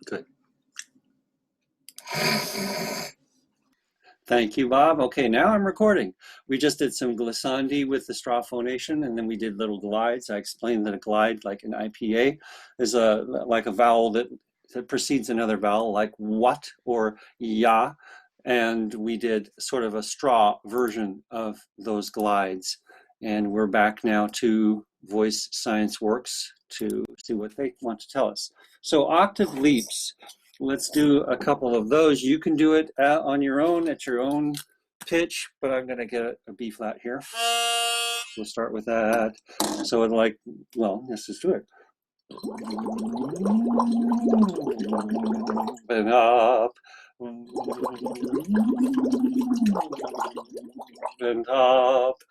Good. Thank you, Bob. Okay, now I'm recording. We just did some glissandi with the straw phonation, and then we did little glides. I explained that a glide, like an IPA, is like a vowel that precedes another vowel, like what or ya. And we did sort of a straw version of those glides. And we're back now to Voice Science Works to see what they want to tell us. So octave leaps. Let's do a couple of those. You can do it on your own at your own pitch, but I'm going to get a B flat here. We'll start with that. So it like, well, let's just do it. And up. And up.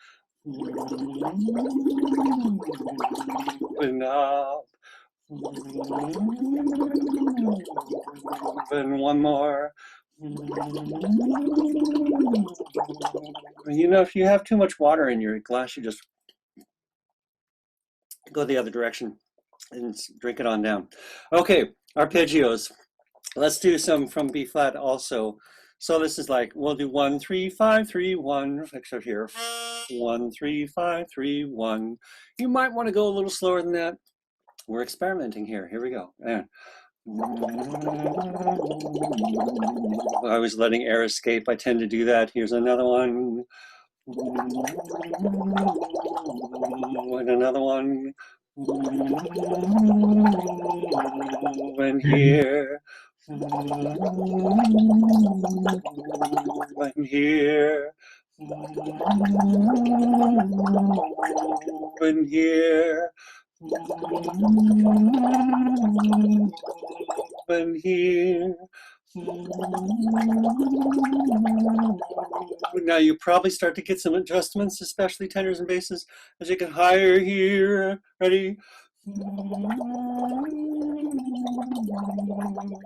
And up. And one more. You know, if you have too much water in your glass, you just go the other direction and drink it on down. Okay, arpeggios. Let's do some from B flat also. So this is like, we'll do 1, 3, 5, 3, 1, except here. 1, 3, 5, 3, 1. You might want to go a little slower than that. We're experimenting here. Here we go. And I was letting air escape. I tend to do that. Here's another one. And another one. And here. And here. And here. And here. Now you probably start to get some adjustments, especially tenors and basses, as you get higher here. Ready?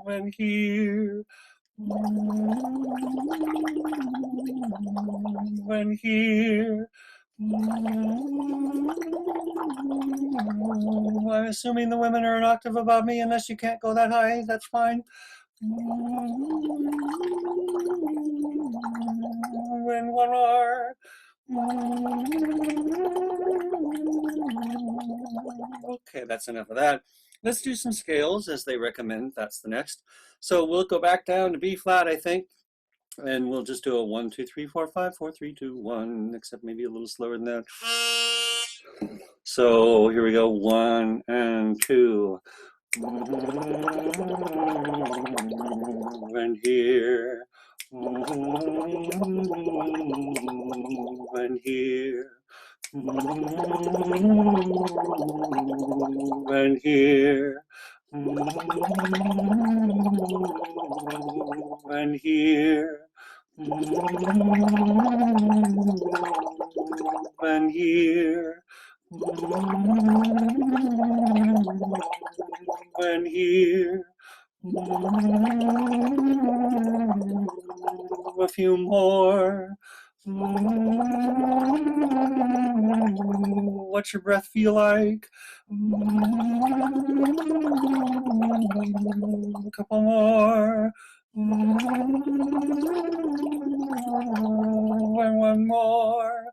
And here. And here. I'm assuming the women are an octave above me, unless you can't go that high, that's fine. And one more. Okay, that's enough of that. Let's do some scales as they recommend. That's the next. So we'll go back down to B flat, I think. And we'll just do a 1, 2, 3, 4, 5, 4, 3, 2, 1, except maybe a little slower than that. So here we go, 1 and 2. And here. And here. And here. And here. And here. And here. A few more. What's your breath feel like? A couple more. And one more.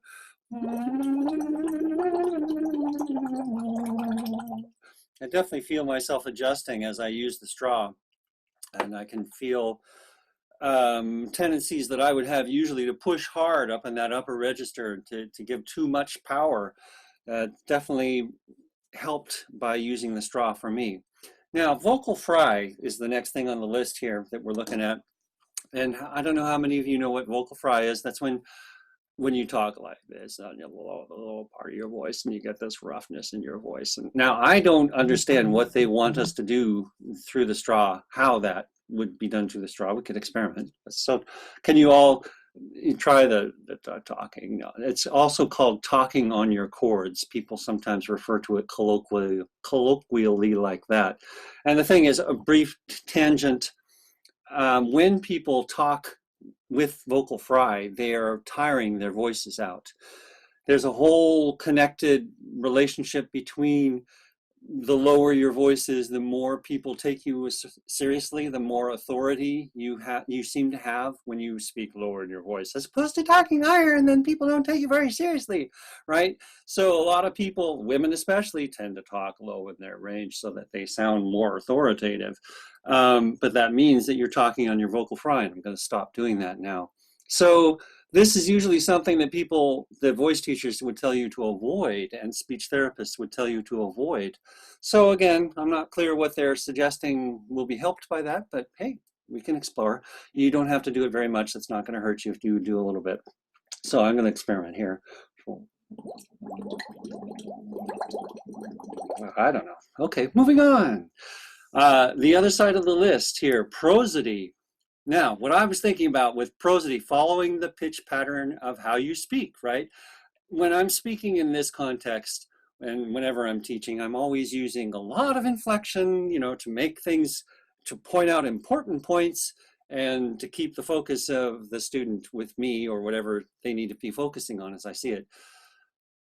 I definitely feel myself adjusting as I use the straw, and I can feel tendencies that I would have usually to push hard up in that upper register to give too much power. Definitely helped by using the straw for me. Now, vocal fry is the next thing on the list here that we're looking at. And I don't know how many of you know what vocal fry is. That's when you talk like this on your low part of your voice and you get this roughness in your voice. And now I don't understand what they want us to do through the straw, how that would be done through the straw. We could experiment. So can you all try the talking? No, it's also called talking on your chords. People sometimes refer to it colloquially like that. And the thing is, a brief tangent, when people talk with vocal fry, they are tiring their voices out. There's a whole connected relationship between the lower your voice is, the more people take you seriously, the more authority you seem to have when you speak lower in your voice, as opposed to talking higher, and then people don't take you very seriously, right? So a lot of people, women especially, tend to talk low in their range so that they sound more authoritative. But that means that you're talking on your vocal fry, and I'm going to stop doing that now. So this is usually something that voice teachers would tell you to avoid, and speech therapists would tell you to avoid. So again, I'm not clear what they're suggesting will be helped by that, but hey, we can explore. You don't have to do it very much. That's not going to hurt you if you do a little bit. So I'm going to experiment here. I don't know. Okay, moving on. The other side of the list here, prosody. Now, what I was thinking about with prosody, following the pitch pattern of how you speak, right? When I'm speaking in this context, and whenever I'm teaching, I'm always using a lot of inflection, to make things, to point out important points, and to keep the focus of the student with me, or whatever they need to be focusing on as I see it.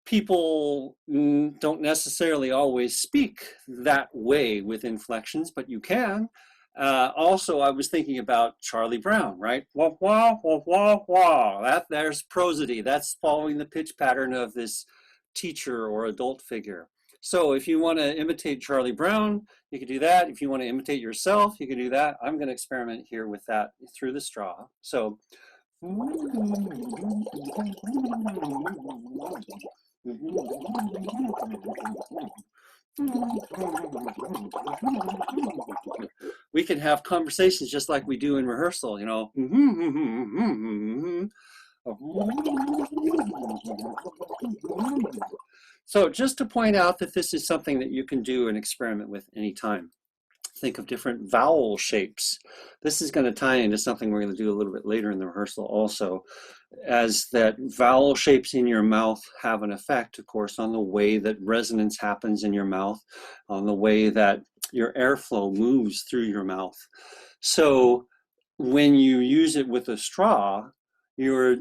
People don't necessarily always speak that way with inflections, but you can. Also, I was thinking about Charlie Brown, right? Wah, wah, wah, wah, wah. There's prosody. That's following the pitch pattern of this teacher or adult figure. So if you want to imitate Charlie Brown, you can do that. If you want to imitate yourself, you can do that. I'm going to experiment here with that through the straw. So we can have conversations just like we do in rehearsal, So just to point out that this is something that you can do and experiment with anytime. Think of different vowel shapes. This is going to tie into something we're going to do a little bit later in the rehearsal also, as that vowel shapes in your mouth have an effect, of course, on the way that resonance happens in your mouth, on the way that your airflow moves through your mouth. So when you use it with a straw, you're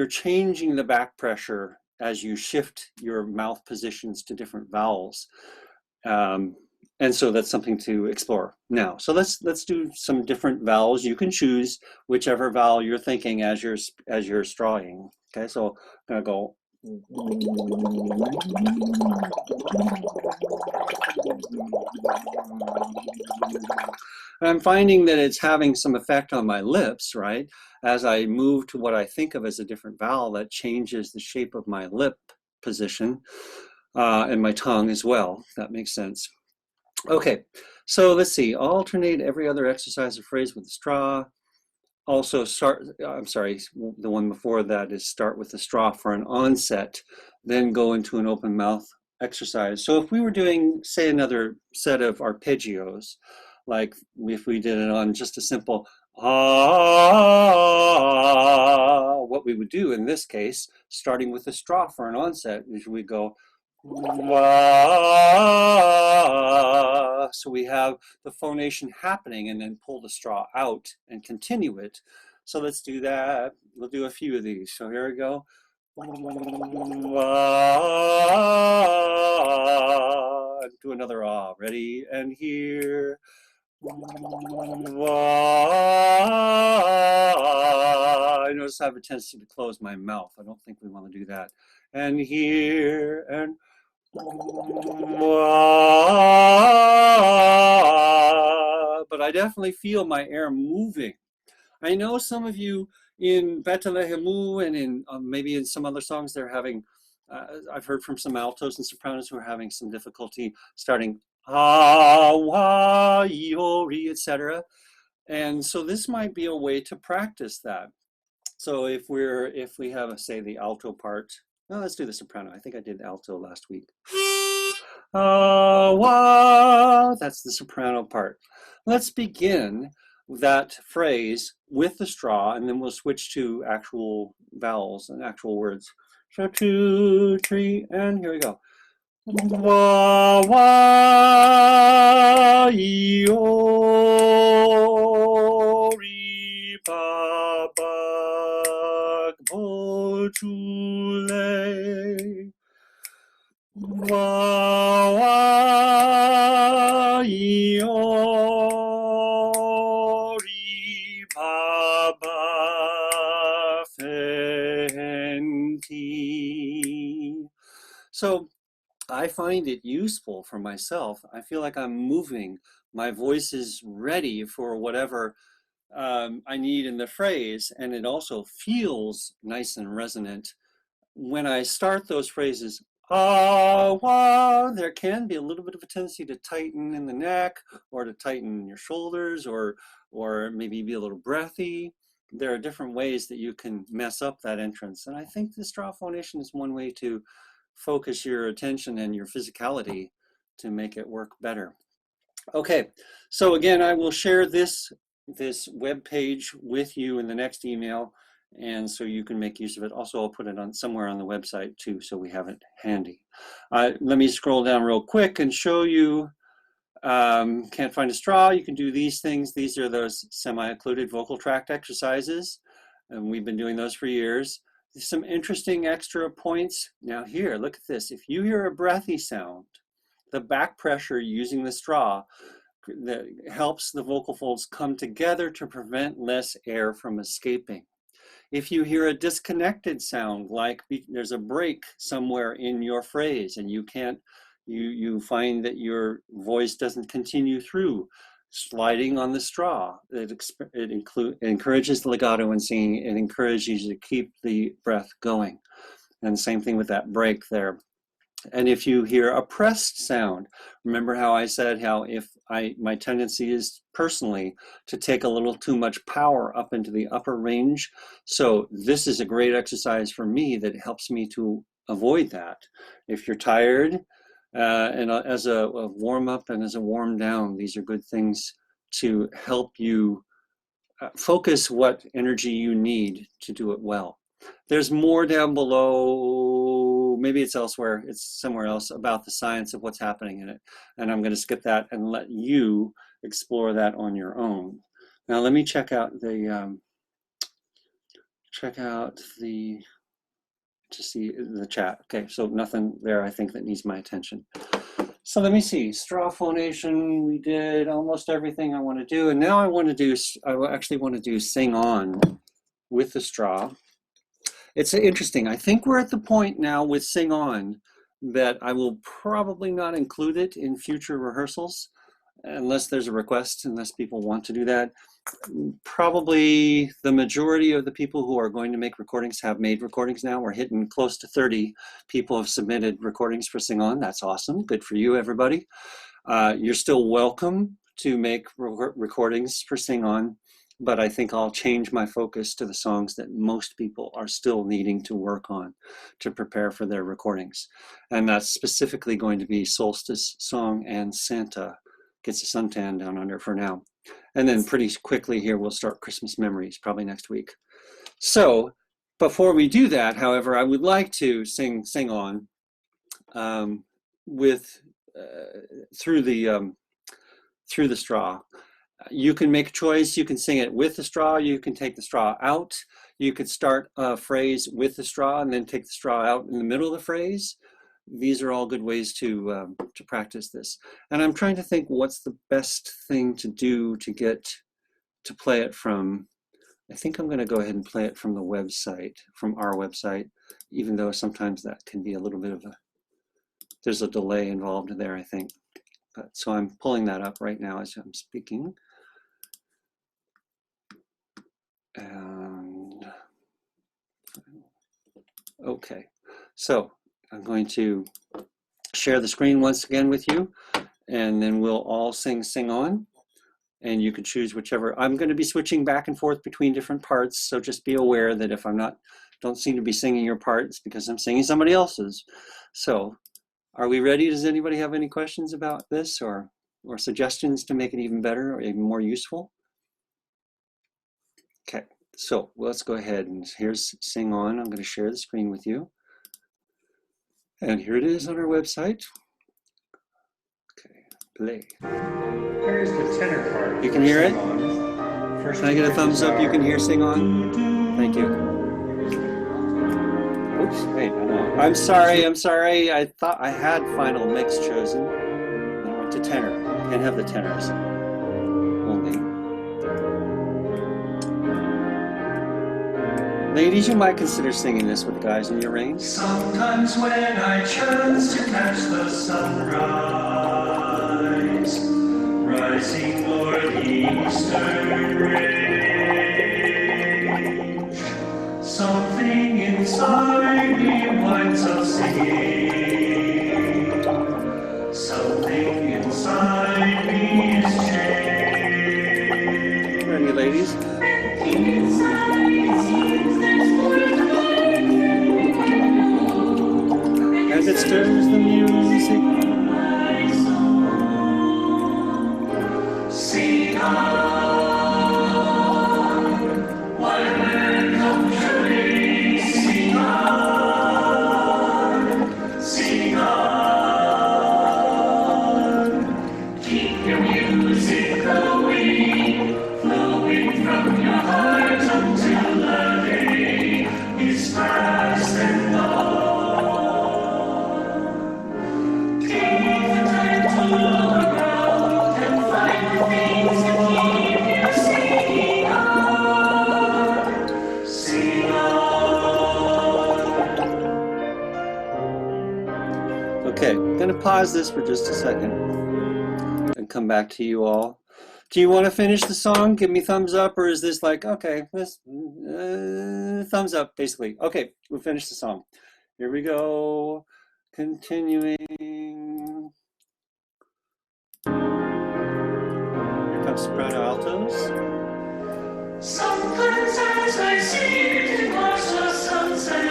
changing the back pressure as you shift your mouth positions to different vowels. And so that's something to explore now. So let's do some different vowels. You can choose whichever vowel you're thinking as you're strawing. Okay, so I'm gonna go. And I'm finding that it's having some effect on my lips, right? As I move to what I think of as a different vowel, that changes the shape of my lip position and my tongue as well. That makes sense. Okay, so let's see. Alternate every other exercise or phrase with the straw. Also I'm sorry, the one before that is start with the straw for an onset, then go into an open mouth exercise. So if we were doing, say, another set of arpeggios, like if we did it on just a simple ah, what we would do in this case, starting with the straw for an onset, is we go wah. So we have the phonation happening and then pull the straw out and continue it. So let's do that. We'll do a few of these. So here we go. Do another ah. Ready? And here. I notice I have a tendency to close my mouth. I don't think we want to do that. And here, and but I definitely feel my air moving. I know some of you in Betelehemu and in maybe in some other songs they're having, I've heard from some altos and sopranos who are having some difficulty starting wa, yori, etc. And so this might be a way to practice that. So if we have, say, the alto part, no, let's do the soprano. I think I did alto last week. Wow, that's the soprano part. Let's begin that phrase with the straw, and then we'll switch to actual vowels and actual words. So 2, 3, and here we go. Wa, wa, yo, ri, pa, ba, bo, tu, le. Wa, wa, mi o ri ba ba fen ti. So I find it useful for myself. I feel like I'm moving. My voice is ready for whatever I need in the phrase, and it also feels nice and resonant. When I start those phrases, ah, wah, there can be a little bit of a tendency to tighten in the neck or to tighten in your shoulders or maybe be a little breathy. There are different ways that you can mess up that entrance. And I think the straw phonation is one way to focus your attention and your physicality to make it work better. Okay, so again, I will share this web page with you in the next email, and so you can make use of it. Also, I'll put it on somewhere on the website too, so we have it handy. Let me scroll down real quick and show you. Can't find a straw, you can do these things. These are those semi-occluded vocal tract exercises, and we've been doing those for years. Some interesting extra points. Now here, look at this. If you hear a breathy sound, the back pressure using the straw that helps the vocal folds come together to prevent less air from escaping. If you hear a disconnected sound, like there's a break somewhere in your phrase and you find that your voice doesn't continue through, sliding on the straw, it encourages the legato in singing. It encourages you to keep the breath going. And same thing with that break there. And if you hear a pressed sound, remember how I said how my tendency is personally to take a little too much power up into the upper range. So this is a great exercise for me that helps me to avoid that. If you're tired, and as a warm up and as a warm down, these are good things to help you focus what energy you need to do it well. There's more down below, maybe it's elsewhere, it's somewhere else, about the science of what's happening in it. And I'm going to skip that and let you explore that on your own. Now let me check out the to see the chat. Okay, so nothing there I think that needs my attention. So let me see, straw phonation, we did almost everything I want to do. And now I actually want to do sing on with the straw. It's interesting. I think we're at the point now with Sing On that I will probably not include it in future rehearsals unless there's a request, unless people want to do that. Probably the majority of the people who are going to make recordings have made recordings now. We're hitting close to 30 people have submitted recordings for Sing On. That's awesome. Good for you, everybody. You're still welcome to make recordings for Sing On, but I think I'll change my focus to the songs that most people are still needing to work on to prepare for their recordings. And that's specifically going to be Solstice Song and Santa Gets a Suntan Down Under for now. And then pretty quickly here, we'll start Christmas Memories, probably next week. So before we do that, however, I would like to sing on through the straw. You can make a choice. You can sing it with the straw. You can take the straw out. You could start a phrase with the straw and then take the straw out in the middle of the phrase. These are all good ways to practice this. And I'm trying to think what's the best thing to do to get to play it from. I think I'm going to go ahead and play it from the website, from our website, even though sometimes that can be a little bit of there's a delay involved there, I think. But, so I'm pulling that up right now as I'm speaking. And okay, so I'm going to share the screen once again with you, and then we'll all sing on, and you can choose whichever. I'm going to be switching back and forth between different parts, so just be aware that if don't seem to be singing your part, it's because I'm singing somebody else's. So are we ready? Does anybody have any questions about this or suggestions to make it even better or even more useful? Okay, so let's go ahead and here's Sing On. I'm going to share the screen with you. And here it is on our website. Okay, play. Here's the tenor part. You can hear it? Can I get a thumbs up? You can hear Sing On? Thank you. Oops, wait, no. I'm sorry. I thought I had final mix chosen. I went to tenor. Can't have the tenors only. Ladies, you might consider singing this with the guys in your range. Sometimes when I chance to catch the sunrise, rising o'er the eastern range, something inside me winds up singing. Something inside me is changed. Ready, ladies? As it stirs the music, sing on, whatever comes your way, sing on, sing on. Keep your music going, flowing from your heart until the day is past and gone. Okay, I'm going to pause this for just a second and come back to you all. Do you want to finish the song? Give me thumbs up, or is this like, okay, this thumbs up, basically. Okay, we'll finish the song. Here we go. Continuing. Here comes soprano altos. Sometimes as I sit and watch the sunset,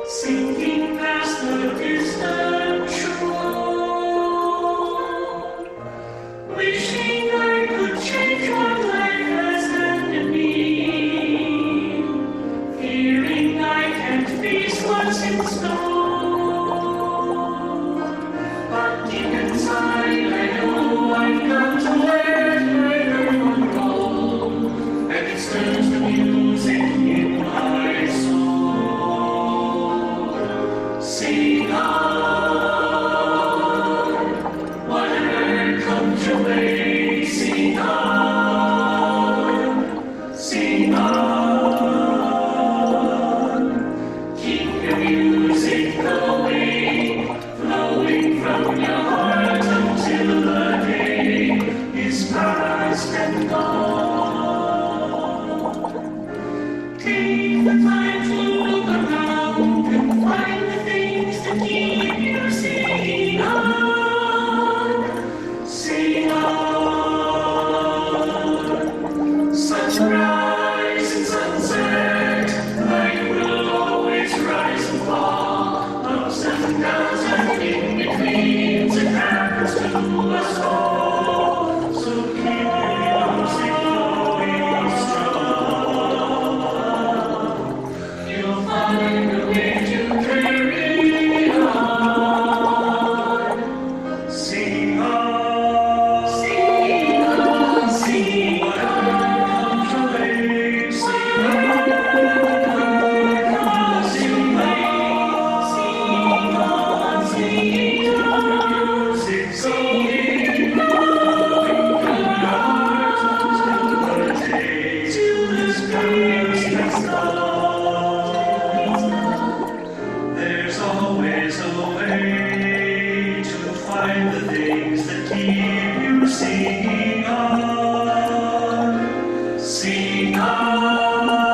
sinking past the distant shore, wishing I could change what life has handed me, fearing I can't face what's in store. But deep inside I know I've got to learn where I go, and it stirs the music in my soul. Sing on, whatever comes your way, sing on, sing on. Keep your music going, flowing from your heart until the day is past and gone. Take the time to look around and find the things that keep you singing on, sing on. Sunrise and sunset, light will always rise and fall, ups and downs and in betweens, it happens to us all. So keep your music going strong. You'll find a way to carry on. Sing on, sing on, sing on. Comes your way, sing on. Comes your way, sing on, sing on. Music going on from your heart until the day, till this past has gone. There's always a way to find the things that keep you singing on. Sing on,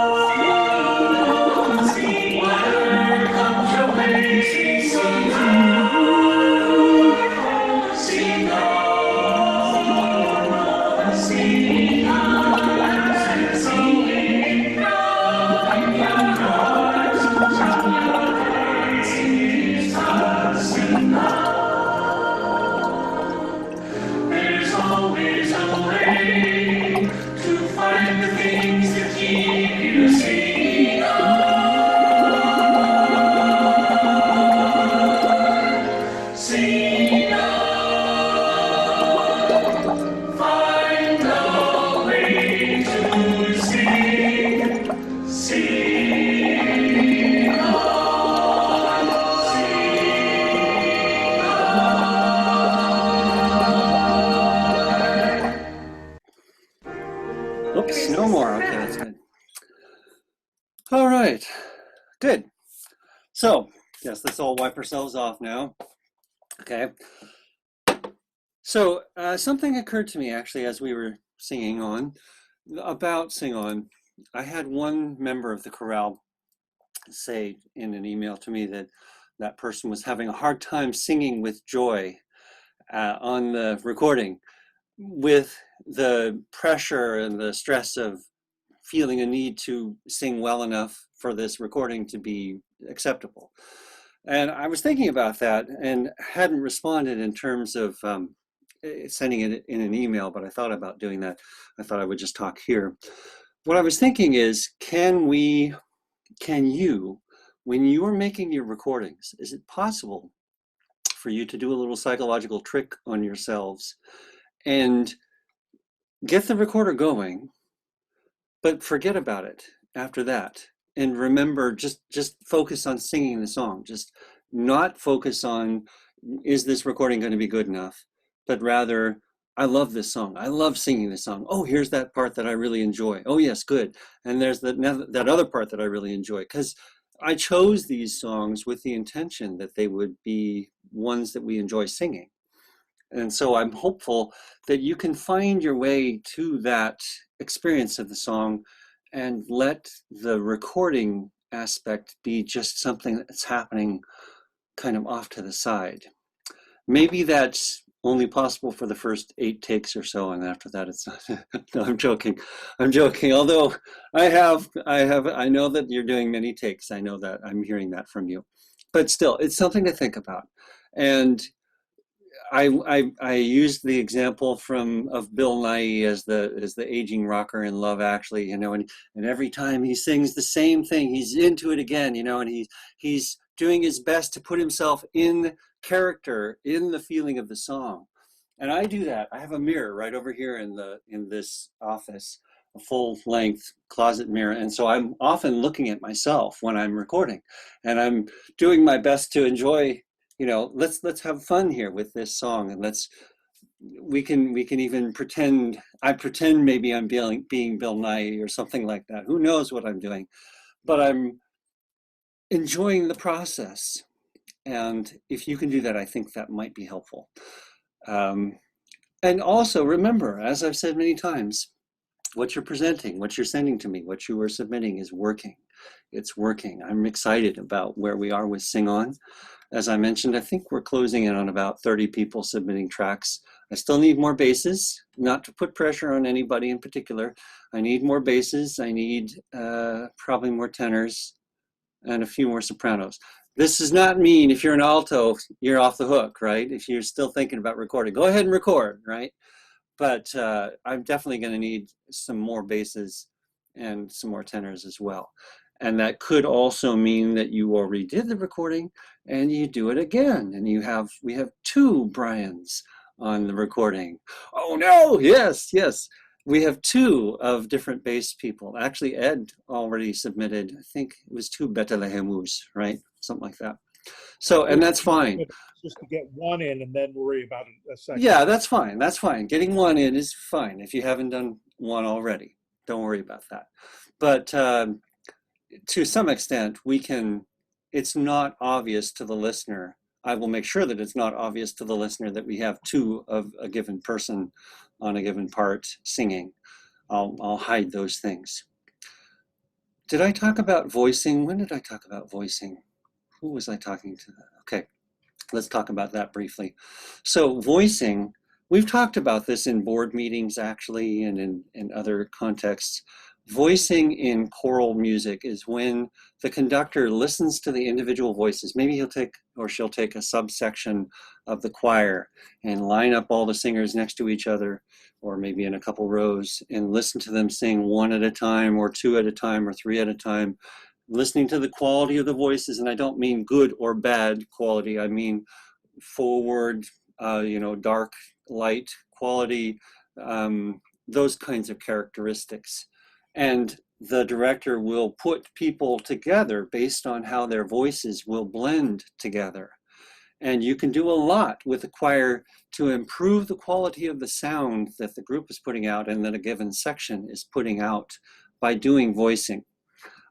sing whatever comes your way, sing on, sing on, sing on, and sing from your heart until your days is past. Sing on. There's always a way to find the things that keep you singing on. Sing on. Find a way to sing. Sing on. Sing on. right, good. So, yes, let's all wipe ourselves off now. Okay. So, something occurred to me actually as we were singing on, about Sing On. I had one member of the chorale say in an email to me that that person was having a hard time singing with joy on the recording, with the pressure and the stress of feeling a need to sing well enough for this recording to be acceptable. And I was thinking about that and hadn't responded in terms of sending it in an email, but I thought about doing that. I thought I would just talk here. What I was thinking is, can you, when you are making your recordings, is it possible for you to do a little psychological trick on yourselves and get the recorder going, but forget about it after that, and remember, just focus on singing the song, just not focus on, is this recording going to be good enough, but rather, I love this song, I love singing this song, oh, here's that part that I really enjoy, oh yes, good, and there's that other part that I really enjoy, because I chose these songs with the intention that they would be ones that we enjoy singing. And so I'm hopeful that you can find your way to that experience of the song and let the recording aspect be just something that's happening kind of off to the side. Maybe that's only possible for the first 8 takes or so, and after that it's not. No, I'm joking. I'm joking. Although I know that you're doing many takes. I know that. I'm hearing that from you. But still, it's something to think about. And I used the example of Bill Nighy as the aging rocker in Love Actually, and every time he sings the same thing, he's into it again, and he's doing his best to put himself in character, in the feeling of the song. And I do that. I have a mirror right over here in this office, a full-length closet mirror, and so I'm often looking at myself when I'm recording, and I'm doing my best to enjoy. Let's have fun here with this song, and we can even pretend. I pretend maybe I'm being Bill Nighy or something like that. Who knows what I'm doing, but I'm enjoying the process. And if you can do that, I think that might be helpful. And also remember, as I've said many times, what you're presenting, what you're sending to me, what you are submitting is working. It's working. I'm excited about where we are with Sing On. As I mentioned, I think we're closing in on about 30 people submitting tracks. I still need more basses, not to put pressure on anybody in particular. I need more basses. I need probably more tenors and a few more sopranos. This does not mean if you're an alto, you're off the hook, right? If you're still thinking about recording, go ahead and record, right? But I'm definitely going to need some more basses and some more tenors as well. And that could also mean that you already did the recording and you do it again. And we have 2 Brians on the recording. Oh no, yes. We have 2 of different bass people. Actually, Ed already submitted, I think it was 2 Bethlehemous, right? Something like that. So, and that's fine. Just to get one in and then worry about a second. Yeah, that's fine. That's fine. Getting one in is fine if you haven't done one already. Don't worry about that. But to some extent, it's not obvious to the listener. I will make sure that it's not obvious to the listener that we have 2 of a given person on a given part singing. I'll hide those things. Did I talk about voicing? When did I talk about voicing? Who was I talking to? Okay, let's talk about that briefly. So voicing, we've talked about this in board meetings actually, and in other contexts. Voicing in choral music is when the conductor listens to the individual voices. Maybe he'll take or she'll take a subsection of the choir and line up all the singers next to each other, or maybe in a couple rows, and listen to them sing 1 at a time, or 2 at a time, or 3 at a time, listening to the quality of the voices. And I don't mean good or bad quality. I mean forward, dark, light quality, those kinds of characteristics. And the director will put people together based on how their voices will blend together. And you can do a lot with the choir to improve the quality of the sound that the group is putting out and that a given section is putting out by doing voicing.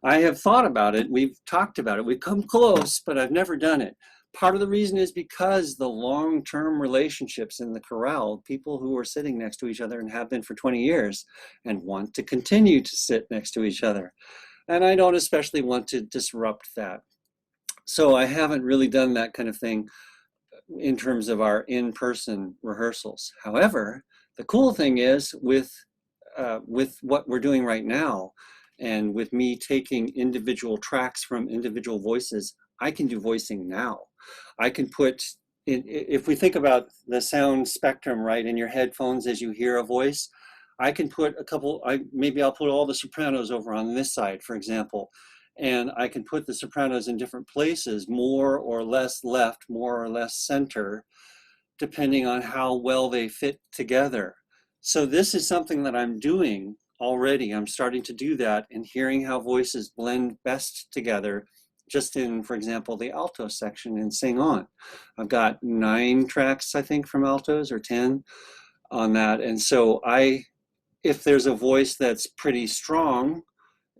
I have thought about it. We've talked about it. We've come close, but I've never done it. Part of the reason is because the long-term relationships in the chorale, people who are sitting next to each other and have been for 20 years and want to continue to sit next to each other. And I don't especially want to disrupt that. So I haven't really done that kind of thing in terms of our in-person rehearsals. However, the cool thing is with what we're doing right now, and with me taking individual tracks from individual voices, I can do voicing now. I can put, if we think about the sound spectrum, right, in your headphones as you hear a voice, I can put a couple, maybe I'll put all the sopranos over on this side, for example, and I can put the sopranos in different places, more or less left, more or less center, depending on how well they fit together. So this is something that I'm doing already. I'm starting to do that and hearing how voices blend best together, just in, for example, the alto section in Sing On. I've got 9 tracks, I think, from altos, or 10 on that. And so if there's a voice that's pretty strong,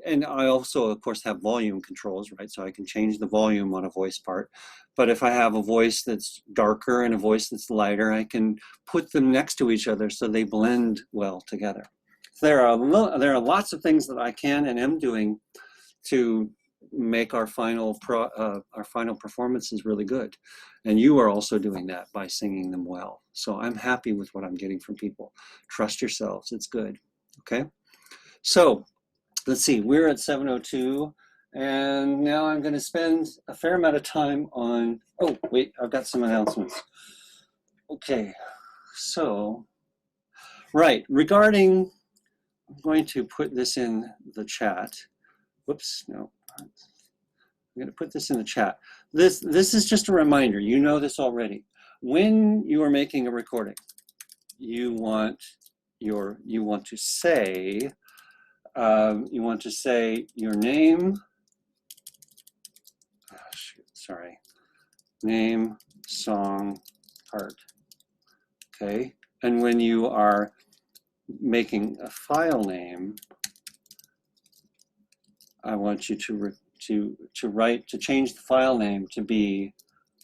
and I also, of course, have volume controls, right? So I can change the volume on a voice part. But if I have a voice that's darker and a voice that's lighter, I can put them next to each other so they blend well together. There are lots of things that I can and am doing to make our final performances really good. And you are also doing that by singing them well. So I'm happy with what I'm getting from people. Trust yourselves, it's good, okay? So let's see, we're at 7:02, and now I'm gonna spend a fair amount of time on, oh wait, I've got some announcements. Okay, so, right, regarding, I'm going to put this in the chat. Whoops, no, I'm gonna put this in the chat. This is just a reminder, you know this already. When you are making a recording, you want to say your name, name, song, part, okay? And when you are making a file name, I want you to change the file name to be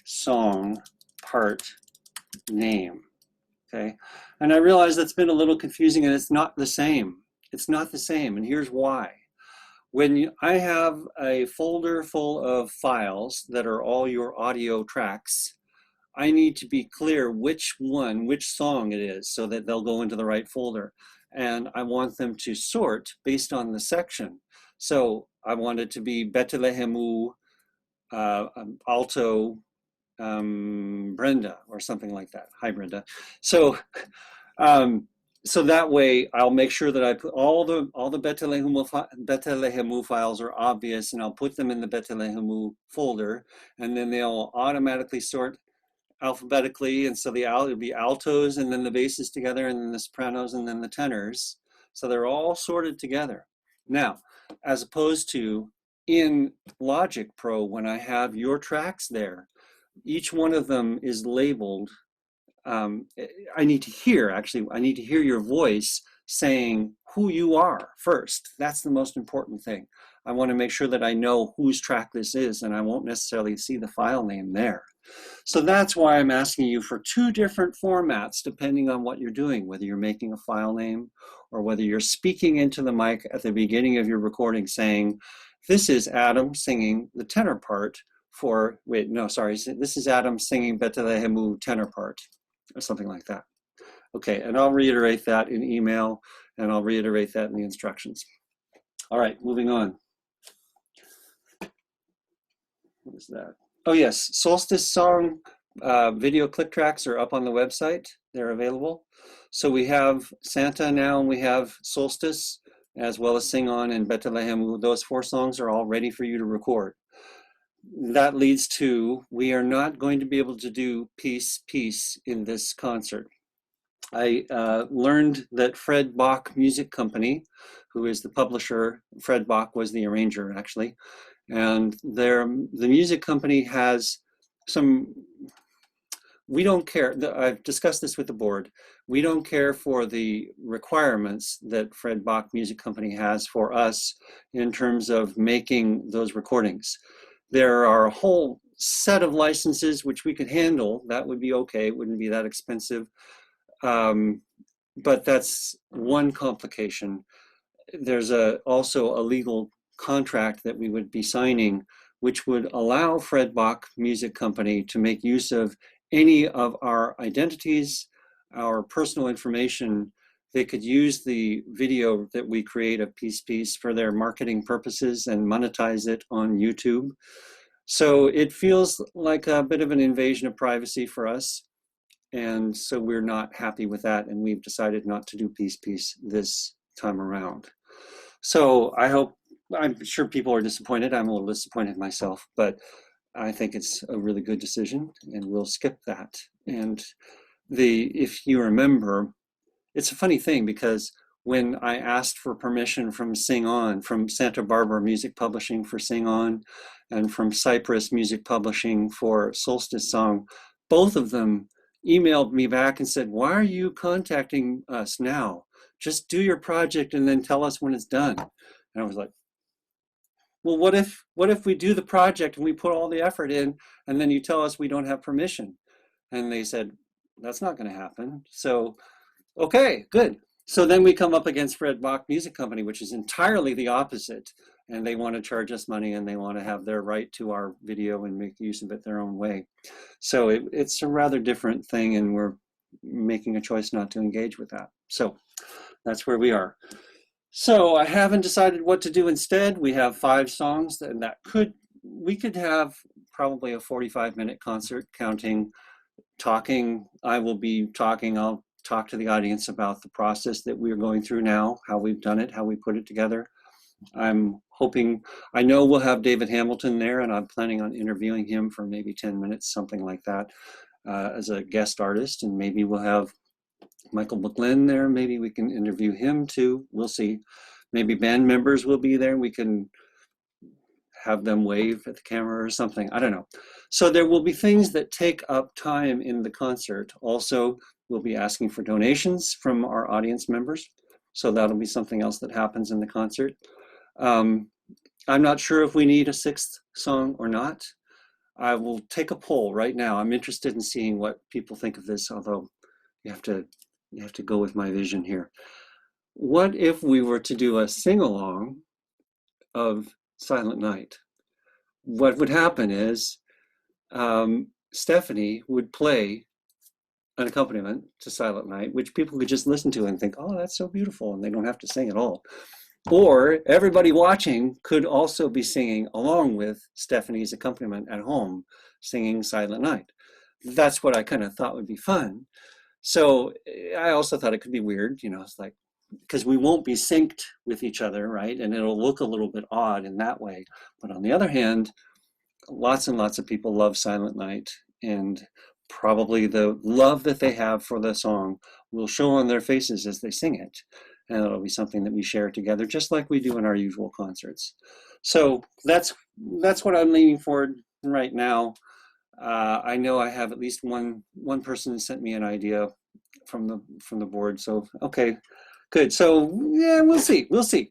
song, part, name, okay? And I realize that's been a little confusing, and it's not the same. It's not the same, and here's why. When I have a folder full of files that are all your audio tracks, I need to be clear which song it is, so that they'll go into the right folder. And I want them to sort based on the section. So I want it to be Betelehemu, alto, Brenda, or something like that. Hi, Brenda. So, so that way I'll make sure that I put all the Betelehemu files are obvious, and I'll put them in the Betelehemu folder, and then they'll automatically sort alphabetically, and so it'll be altos and then the basses together, and then the sopranos and then the tenors. So they're all sorted together. Now, as opposed to in Logic Pro, when I have your tracks there, each one of them is labeled. I need to hear your voice saying who you are first. That's the most important thing. I want to make sure that I know whose track this is, and I won't necessarily see the file name there. So that's why I'm asking you for 2 different formats, depending on what you're doing, whether you're making a file name or whether you're speaking into the mic at the beginning of your recording saying, this is Adam singing the tenor part for, this is Adam singing Betelehemu tenor part, or something like that. Okay, and I'll reiterate that in email, and I'll reiterate that in the instructions. All right, moving on. What is that? Oh yes, Solstice song video click tracks are up on the website. They're available. So we have Santa now, and we have Solstice, as well as Sing On and Bethlehem. Those 4 songs are all ready for you to record. That leads to, we are not going to be able to do piece in this concert. I learned that Fred Bach Music Company, who is the publisher, Fred Bach was the arranger actually, and the music company has some we don't care. I've discussed this with the board. We don't care for the requirements that Fred Bach Music Company has for us in terms of making those recordings. There are a whole set of licenses which we could handle. That would be okay. It wouldn't be that expensive. But that's one complication. There's also a legal contract that we would be signing, which would allow Fred Bach Music Company to make use of any of our identities, our personal information. They could use the video that we create of Peace for their marketing purposes and monetize it on YouTube. So it feels like a bit of an invasion of privacy for us. And so we're not happy with that. And we've decided not to do Peace this time around. So I'm sure people are disappointed. I'm a little disappointed myself, but I think it's a really good decision and we'll skip that. And if you remember, it's a funny thing because when I asked for permission from Sing On, from Santa Barbara Music Publishing for Sing On, and from Cypress Music Publishing for Solstice Song, both of them emailed me back and said, why are you contacting us now? Just do your project and then tell us when it's done. And I was like, well, what if we do the project and we put all the effort in and then you tell us we don't have permission? And they said, that's not going to happen. So, okay, good. So then we come up against Fred Bach Music Company, which is entirely the opposite. And they want to charge us money and they want to have their right to our video and make use of it their own way. So it's a rather different thing and we're making a choice not to engage with that. So that's where we are. So I haven't decided what to do instead. We have 5 songs and we could have probably a 45-minute concert talking. I will be talking. I'll talk to the audience about the process that we're going through now, how we've done it, how we put it together. I'm hoping, I know we'll have David Hamilton there and I'm planning on interviewing him for maybe 10 minutes, something like that, as a guest artist. And maybe we'll have Michael McGlynn there. Maybe we can interview him too. We'll see. Maybe band members will be there. We can have them wave at the camera or something. I don't know. So there will be things that take up time in the concert. Also, we'll be asking for donations from our audience members. So that'll be something else that happens in the concert. I'm not sure if we need a 6th song or not. I will take a poll right now. I'm interested in seeing what people think of this, although you have to go with my vision here. What if we were to do a sing-along of Silent Night? What would happen is Stephanie would play an accompaniment to Silent Night, which people could just listen to and think, oh, that's so beautiful, and they don't have to sing at all. Or everybody watching could also be singing along with Stephanie's accompaniment at home, singing Silent Night. That's what I kind of thought would be fun. So I also thought it could be weird, it's like, because we won't be synced with each other, right? And it'll look a little bit odd in that way. But on the other hand, lots and lots of people love Silent Night, and probably the love that they have for the song will show on their faces as they sing it. And it'll be something that we share together, just like we do in our usual concerts. So that's what I'm leaning forward right now. I know I have at least one person sent me an idea from the board. So okay, good. So yeah, we'll see.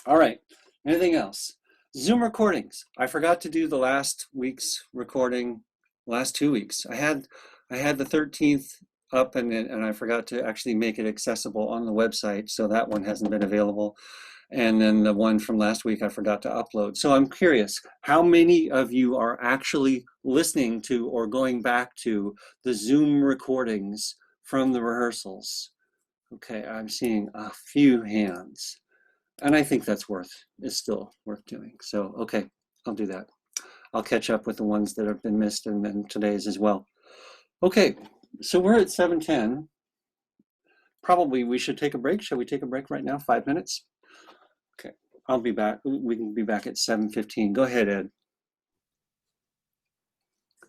All right. Anything else? Zoom recordings. I forgot to do the last week's recording. Last 2 weeks. I had the 13th up and I forgot to actually make it accessible on the website, so that one hasn't been available. And then the one from last week I forgot to upload. So I'm curious, how many of you are actually listening to or going back to the Zoom recordings from the rehearsals? Okay, I'm seeing a few hands. And I think it's still worth doing. So, okay, I'll do that. I'll catch up with the ones that have been missed and then today's as well. Okay, so we're at 7:10. Probably we should take a break. Shall we take a break right now? 5 minutes? Okay, I'll be back. We can be back at 7:15. Go ahead, Ed.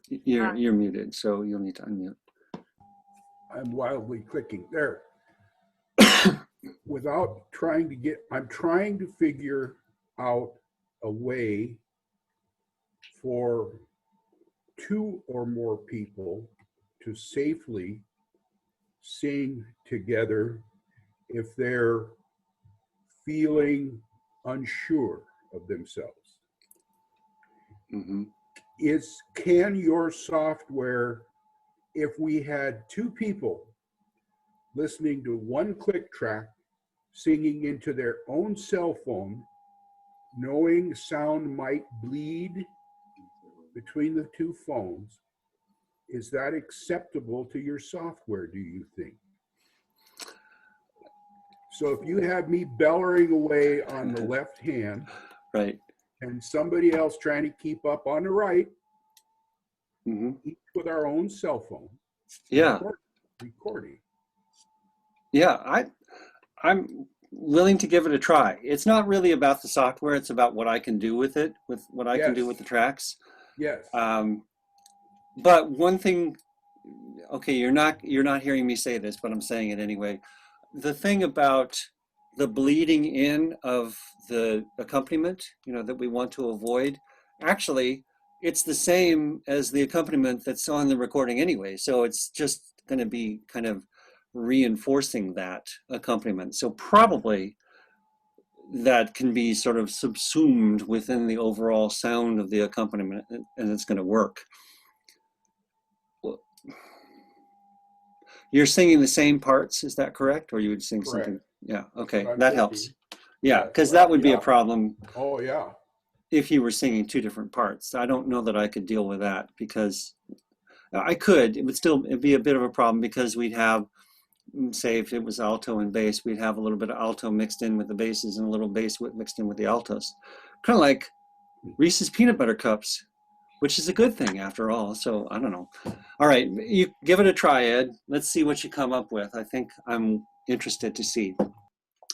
You're muted, so you'll need to unmute. I'm wildly clicking there. Without trying to I'm trying to figure out a way for 2 or more people to safely sing together if they're feeling unsure of themselves? Mm-hmm. Can your software, if we had two people listening to one click track, singing into their own cell phone, knowing sound might bleed between the two phones, is that acceptable to your software, do you think? So if you have me bellowing away on the left hand Right. and somebody else trying to keep up on the right, Mm-hmm. each with our own cell phone, Yeah. recording. Yeah. I'm willing to give it a try. It's not really about the software. It's about what I can do with it, with what I can do with the tracks. Yes. But one thing, okay, you're not hearing me say this, but I'm saying it anyway. The thing about the bleeding in of the accompaniment, that we want to avoid, actually, it's the same as the accompaniment that's on the recording anyway. So it's just going to be kind of reinforcing that accompaniment. So probably that can be sort of subsumed within the overall sound of the accompaniment, and it's going to work. You're singing the same parts, is that correct? Or you would sing Correct. something? Yeah, okay, I'm that thinking. helps. Yeah, Yeah, because well, that would be a yeah. problem Oh, yeah. if you were singing two different parts. I don't know that I could deal with that, because I could. It'd be a bit of a problem, because we'd have, say if it was alto and bass, we'd have a little bit of alto mixed in with the basses and a little bass mixed in with the altos. Kind of like Reese's peanut butter cups, which is a good thing after all. So I don't know. All right, you give it a try, Ed. Let's see what you come up with. I think I'm interested to see.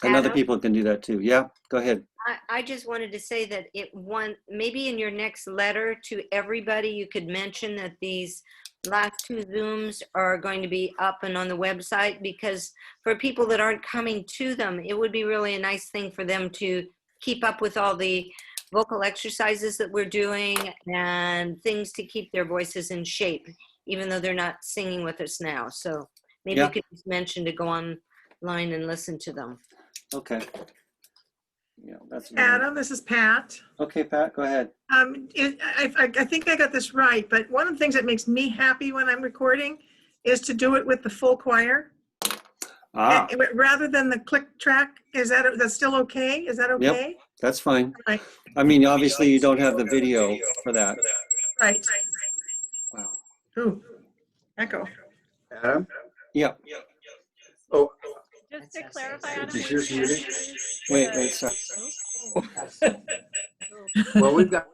And other Adam? people can do that too. Yeah, go ahead. I just wanted to say that maybe in your next letter to everybody, you could mention that these last two Zooms are going to be up and on the website, because for people that aren't coming to them, it would be really a nice thing for them to keep up with all the vocal exercises that we're doing and things to keep their voices in shape, even though they're not singing with us now. So maybe Yeah. you could just mention to go online and listen to them. Okay. Yeah, that's Adam, this is Pat. okay, Pat, go ahead. I think I got this right, but one of the things that makes me happy when I'm recording is to do it with the full choir. Rather than the click track. That's still okay? Is that okay? Yep, that's fine. Right. I mean, obviously you don't have the video for that. Right. Wow. Ooh, echo. Adam? Yeah. Oh, Just to clarify, Adam, is yours muted? Wait, sorry. Well, we've got.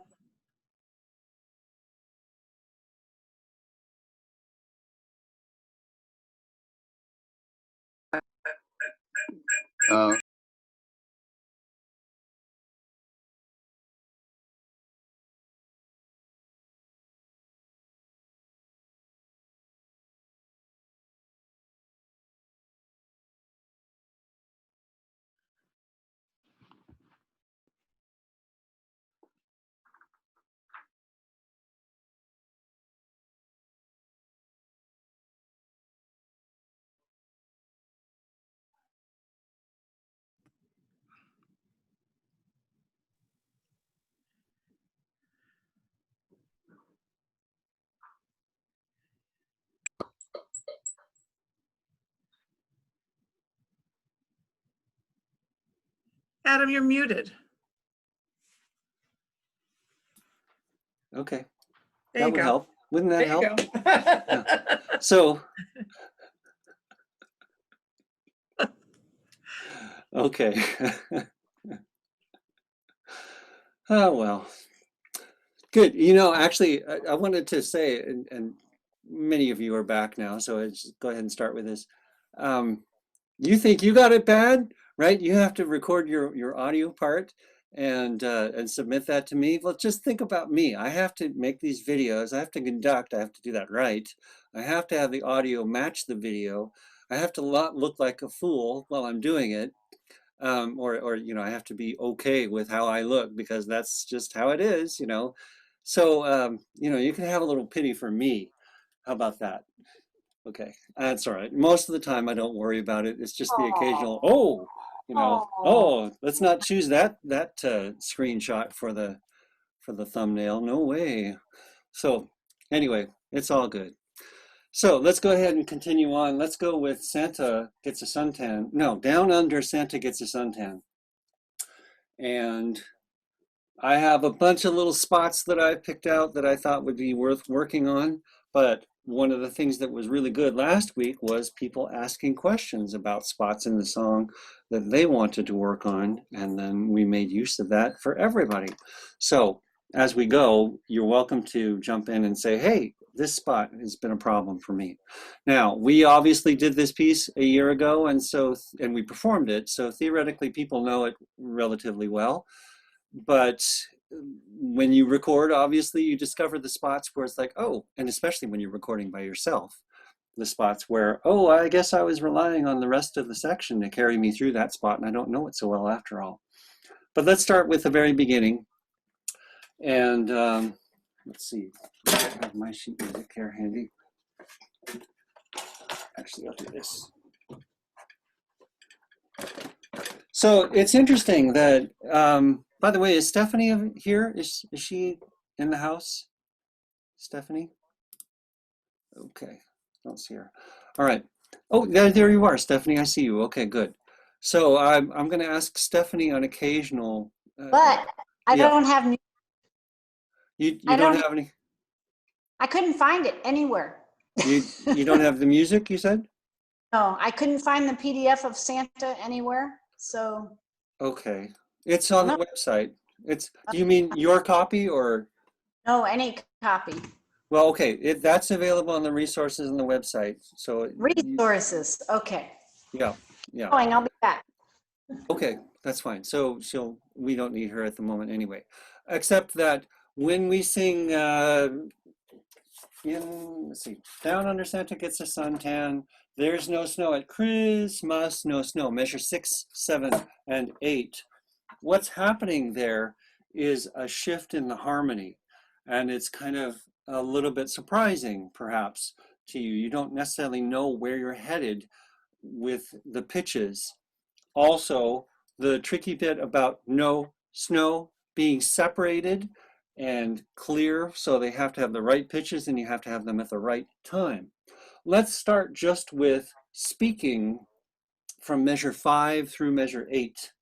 Adam, you're muted. Okay. There That you would go. help. Wouldn't that There you help? go. So, okay. Oh, well. Good. Actually, I wanted to say, and many of you are back now, so I just go ahead and start with this. You think you got it bad, right? You have to record your audio part and submit that to me. Well, just think about me. I have to make these videos. I have to conduct. I have to do that right. I have to have the audio match the video. I have to not look like a fool while I'm doing it. Or I have to be okay with how I look, because that's just how it is. So you can have a little pity for me. How about that? Okay, that's all right. Most of the time I don't worry about it. It's just the occasional, let's not choose that screenshot for the thumbnail. No way. So anyway, it's all good. So let's go ahead and continue on. Let's go with Santa Gets a Suntan. No, Down Under Santa Gets a Suntan. And I have a bunch of little spots that I picked out that I thought would be worth working on. But one of the things that was really good last week was people asking questions about spots in the song that they wanted to work on. And then we made use of that for everybody. So as we go, you're welcome to jump in and say, hey, this spot has been a problem for me. Now, we obviously did this piece a year ago, and we performed it. So theoretically, people know it relatively well. But when you record, obviously, you discover the spots where it's like, oh, and especially when you're recording by yourself, the spots where, oh, I guess I was relying on the rest of the section to carry me through that spot, and I don't know it so well after all. But let's start with the very beginning. And let's see, I have my sheet music here handy. Actually, I'll do this. So it's interesting that, by the way, is Stephanie here? Is she in the house? Stephanie? Okay, don't see her. All right. Oh, there you are, Stephanie. I see you. Okay, good. So I'm going to ask Stephanie on occasional. But I don't have. You don't have any? I couldn't find it anywhere. You don't have the music, you said? No, I couldn't find the PDF of Santa anywhere. So. Okay, it's on the website. Do you mean your copy or? No, any copy. Well, okay, that's available on the resources on the website. So resources. Okay. Yeah. I'll be back. Okay, that's fine. So we don't need her at the moment anyway, except that when we sing, let's see, Down Under Santa Gets a Suntan, There's No Snow at Christmas, No Snow, measure 6, 7, and 8. What's happening there is a shift in the harmony, and it's kind of a little bit surprising, perhaps, to you. You don't necessarily know where you're headed with the pitches. Also, the tricky bit about no snow being separated and clear, so they have to have the right pitches and you have to have them at the right time. Let's start just with speaking from measure 5 through measure 8.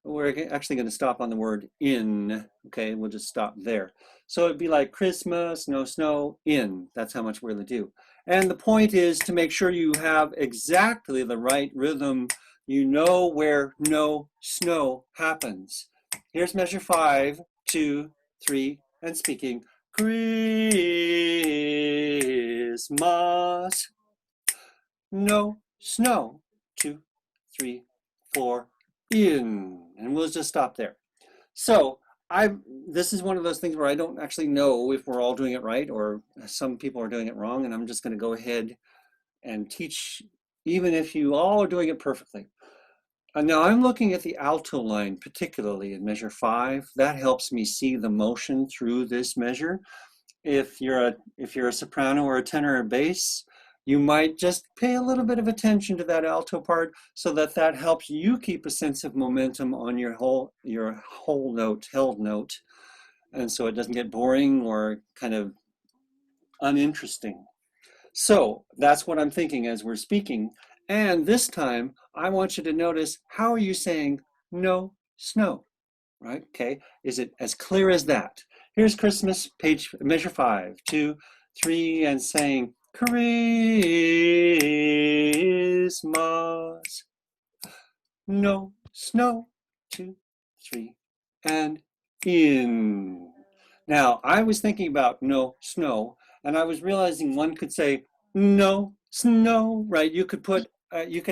We're actually going to stop on the word in, okay? We'll just stop there. So it'd be like Christmas, no snow, in. That's how much we're going to do. And the point is to make sure you have exactly the right rhythm. You know where no snow happens. Here's measure 5, 2, 3, and speaking. Christmas, no snow, 2, 3, 4, in. And we'll just stop there. So this is one of those things where I don't actually know if we're all doing it right or some people are doing it wrong, and I'm just going to go ahead and teach even if you all are doing it perfectly. Now I'm looking at the alto line, particularly in measure 5. That helps me see the motion through this measure. If you're a soprano or a tenor or bass, you might just pay a little bit of attention to that alto part so that helps you keep a sense of momentum on your whole note, held note, and so it doesn't get boring or kind of uninteresting. So that's what I'm thinking as we're speaking. And this time, I want you to notice, how are you saying no snow, right? Okay, is it as clear as that? Here's Christmas, measure 5, 2, 3, and saying Christmas, no snow, 2, 3, and in. Now, I was thinking about no snow, and I was realizing one could say no snow, right? You could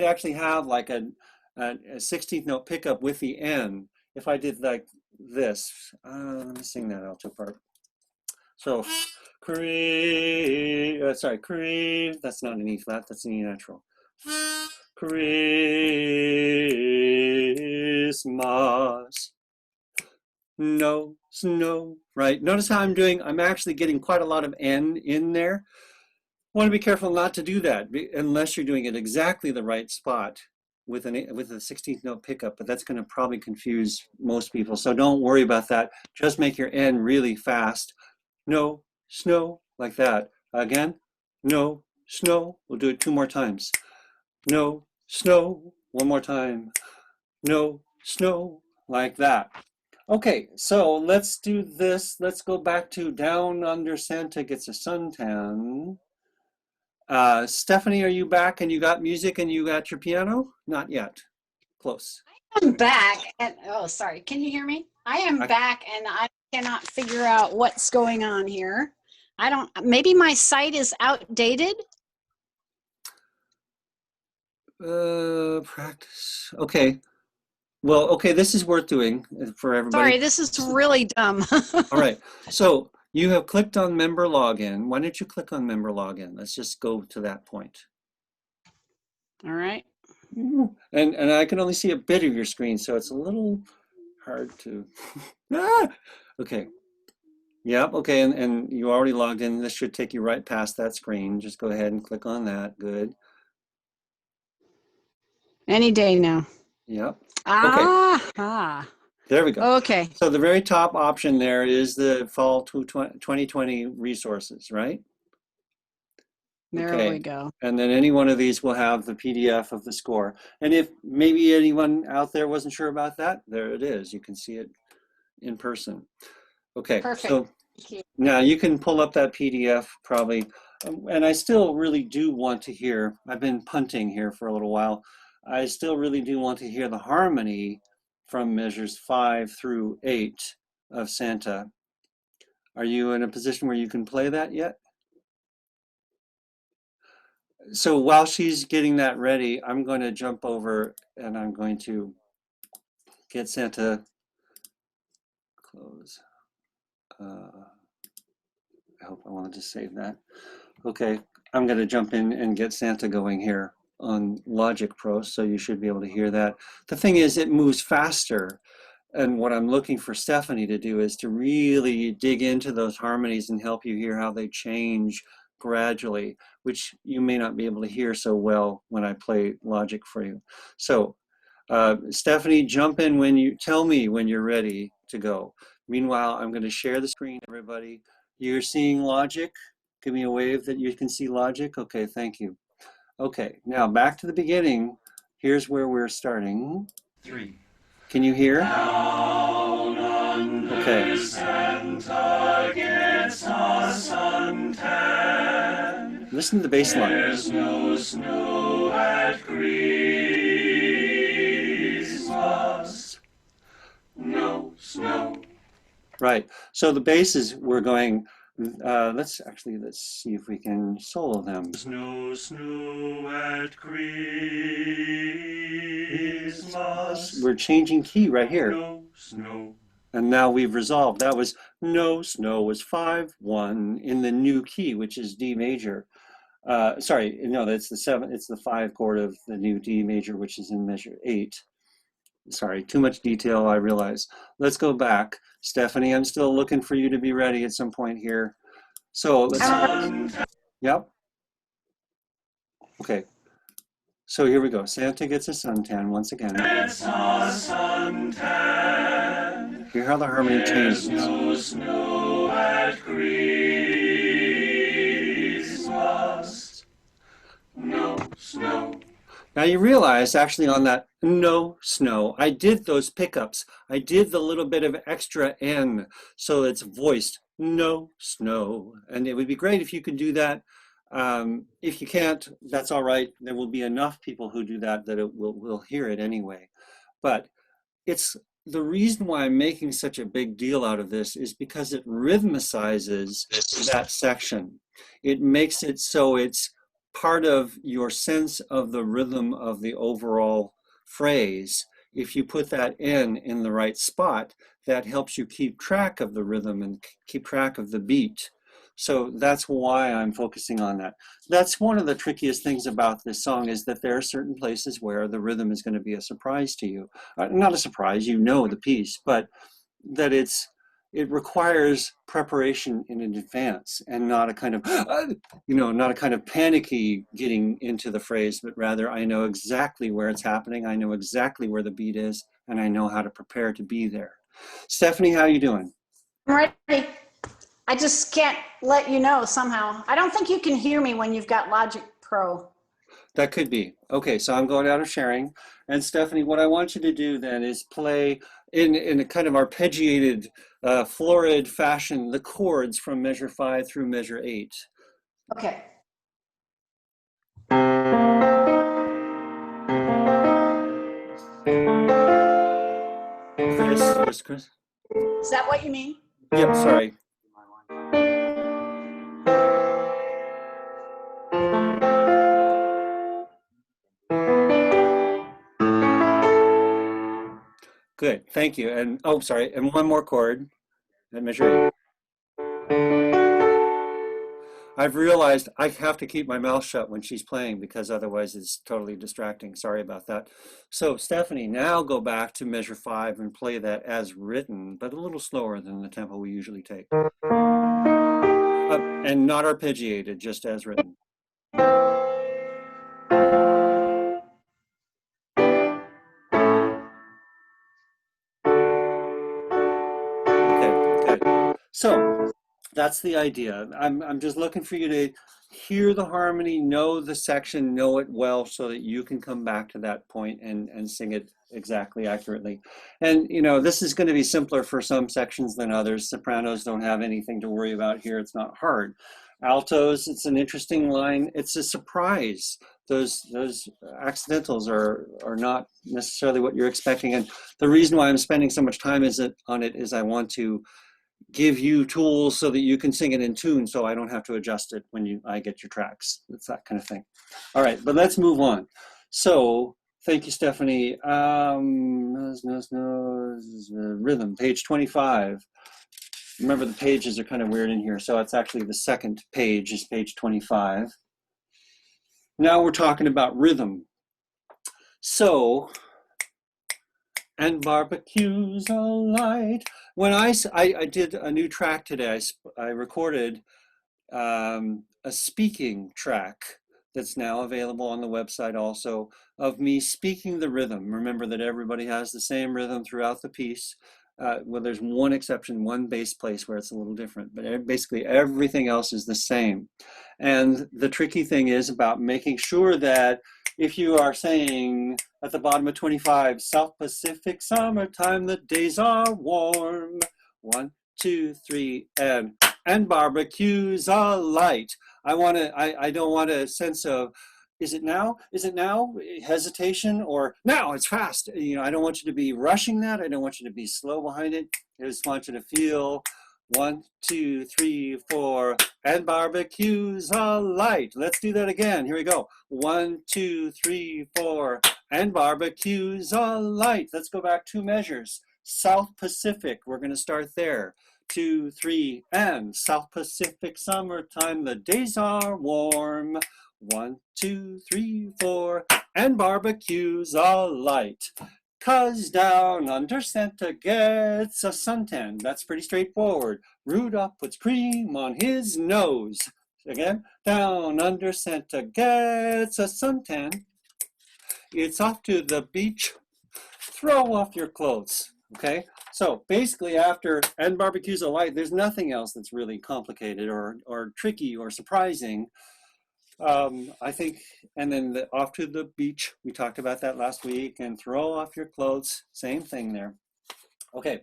actually have like a 16th note pickup with the N. If I did like this, let me sing that alto part. So, that's not an E flat, that's an E natural. Christmas, no snow, right? Notice how I'm actually getting quite a lot of N in there. want to be careful not to do that unless you're doing it exactly the right spot with a 16th note pickup, but that's going to probably confuse most people. So don't worry about that. Just make your N really fast. No, snow, like that. Again, no, snow. We'll do it 2 more times. No, snow. 1 more time. No, snow, like that. Okay, so let's do this. Let's go back to Down Under Santa Gets a Suntan. Stephanie, are you back and you got music and you got your piano? Not yet. Close. I'm back and, oh, sorry. Can you hear me? I am back and I cannot figure out what's going on here. Maybe my site is outdated. Practice. Okay. Well, okay, this is worth doing for everybody. Sorry, this is really dumb. All right. So you have clicked on member login. Why don't you click on member login? Let's just go to that point. All right. And I can only see a bit of your screen, so it's a little hard to. Okay. Yep. Okay. And you already logged in. This should take you right past that screen. Just go ahead and click on that. Good. Any day now. Yep. Ah. There we go. Okay. So the very top option there is the fall 2020 resources, right? There we go. And then any one of these will have the PDF of the score. And if maybe anyone out there wasn't sure about that, there it is. You can see it in person. Okay. Perfect. So now you can pull up that PDF probably. And I still really do want to hear, I've been punting here for a little while. I still really do want to hear the harmony from measures 5 through 8 of Santa. Are you in a position where you can play that yet? So while she's getting that ready, I'm going to jump over and I'm going to get Santa close. I hope I wanted to save that. Okay, I'm going to jump in and get Santa going here on Logic Pro, so you should be able to hear that. The thing is, it moves faster. And what I'm looking for Stephanie to do is to really dig into those harmonies and help you hear how they change gradually, which you may not be able to hear so well when I play Logic for you. So Stephanie, jump in when you tell me when you're ready to go. Meanwhile, I'm going to share the screen, everybody. You're seeing Logic? Give me a wave that you can see Logic. Okay, thank you. Okay, now back to the beginning. Here's where we're starting. 3. Can you hear? Okay. Santa gets a suntan. Listen to the bass line. There's no snow at Christmas. No snow. Right. So the basses we're going. Let's see if we can solo them. There's no snow at Christmas. We're changing key right here. No snow. And now we've resolved. That was no snow was 5-1 in the new key, which is D major. Sorry, no, that's the 7. It's the 5 chord of the new D major, which is in measure 8. Sorry, too much detail, I realize. Let's go back. Stephanie, I'm still looking for you to be ready at some point here. So let's, yep. Okay, so here we go. Santa gets a suntan once again. It's a suntan. Hear how the harmony changes. There's no snow at Christmas. No snow. Now you realize actually on that no snow, I did those pickups. I did the little bit of extra N, so it's voiced no snow. And it would be great if you could do that. If you can't, that's all right. There will be enough people who do that it will hear it anyway. But it's the reason why I'm making such a big deal out of this is because it rhythmicizes that section. It makes it so it's part of your sense of the rhythm of the overall phrase. If you put that in the right spot, that helps you keep track of the rhythm and keep track of the beat. So that's why I'm focusing on that. That's one of the trickiest things about this song is that there are certain places where the rhythm is going to be a surprise to you. Not a surprise, you know the piece, but that it's it requires preparation in advance and not a kind of, not a kind of panicky getting into the phrase, but rather I know exactly where it's happening. I know exactly where the beat is, and I know how to prepare to be there. Stephanie, how you doing? I'm ready. I just can't let you know somehow. I don't think you can hear me when you've got Logic Pro. That could be. Okay, so I'm going out of sharing. And Stephanie, what I want you to do then is play in a kind of arpeggiated, florid fashion, the chords from measure 5 through measure 8. Okay. Chris? Is that what you mean? Yep, sorry. Good, thank you. And oh, sorry, and one more chord at measure 8. I've realized I have to keep my mouth shut when she's playing because otherwise it's totally distracting. Sorry about that. So Stephanie, now go back to measure 5 and play that as written, but a little slower than the tempo we usually take. And not arpeggiated, just as written. Okay, good. So that's the idea. I'm just looking for you to hear the harmony, know the section, know it well so that you can come back to that point and sing it exactly accurately. And this is going to be simpler for some sections than others. Sopranos don't have anything to worry about here. It's not hard. Altos, it's an interesting line. It's a surprise. Those accidentals are not necessarily what you're expecting. And the reason why I'm spending so much time on it is I want to give you tools so that you can sing it in tune so I don't have to adjust it when I get your tracks. It's that kind of thing. All right, but let's move on. So thank you, Stephanie. Rhythm, page 25. Remember the pages are kind of weird in here, so it's actually the second page is page 25. Now we're talking about rhythm. So, and barbecues all light. When I did a new track today, I recorded a speaking track that's now available on the website also, of me speaking the rhythm. Remember that everybody has the same rhythm throughout the piece. Well, there's one exception, one bass place where it's a little different, but basically everything else is the same. And the tricky thing is about making sure that if you are saying at the bottom of 25, South Pacific summertime, the days are warm. 1, 2, 3, and barbecues are light. I don't want a sense of, is it now? Is it now? Hesitation, or now it's fast. I don't want you to be rushing that. I don't want you to be slow behind it. I just want you to feel 1, 2, 3, 4, and barbecues are light. Let's do that again. Here we go. 1, 2, 3, 4, and barbecues are light. Let's go back 2 measures. South Pacific, we're going to start there. 2, 3, and South Pacific summertime, the days are warm. 1, 2, 3, 4, and barbecues are light. 'Cause down under Santa gets a suntan. That's pretty straightforward. Rudolph puts cream on his nose. Again, down under Santa gets a suntan. It's off to the beach. Throw off your clothes. Okay, so basically after and barbecues are light, there's nothing else that's really complicated or tricky or surprising. I think, and then off to the beach, we talked about that last week, and throw off your clothes, same thing there. Okay,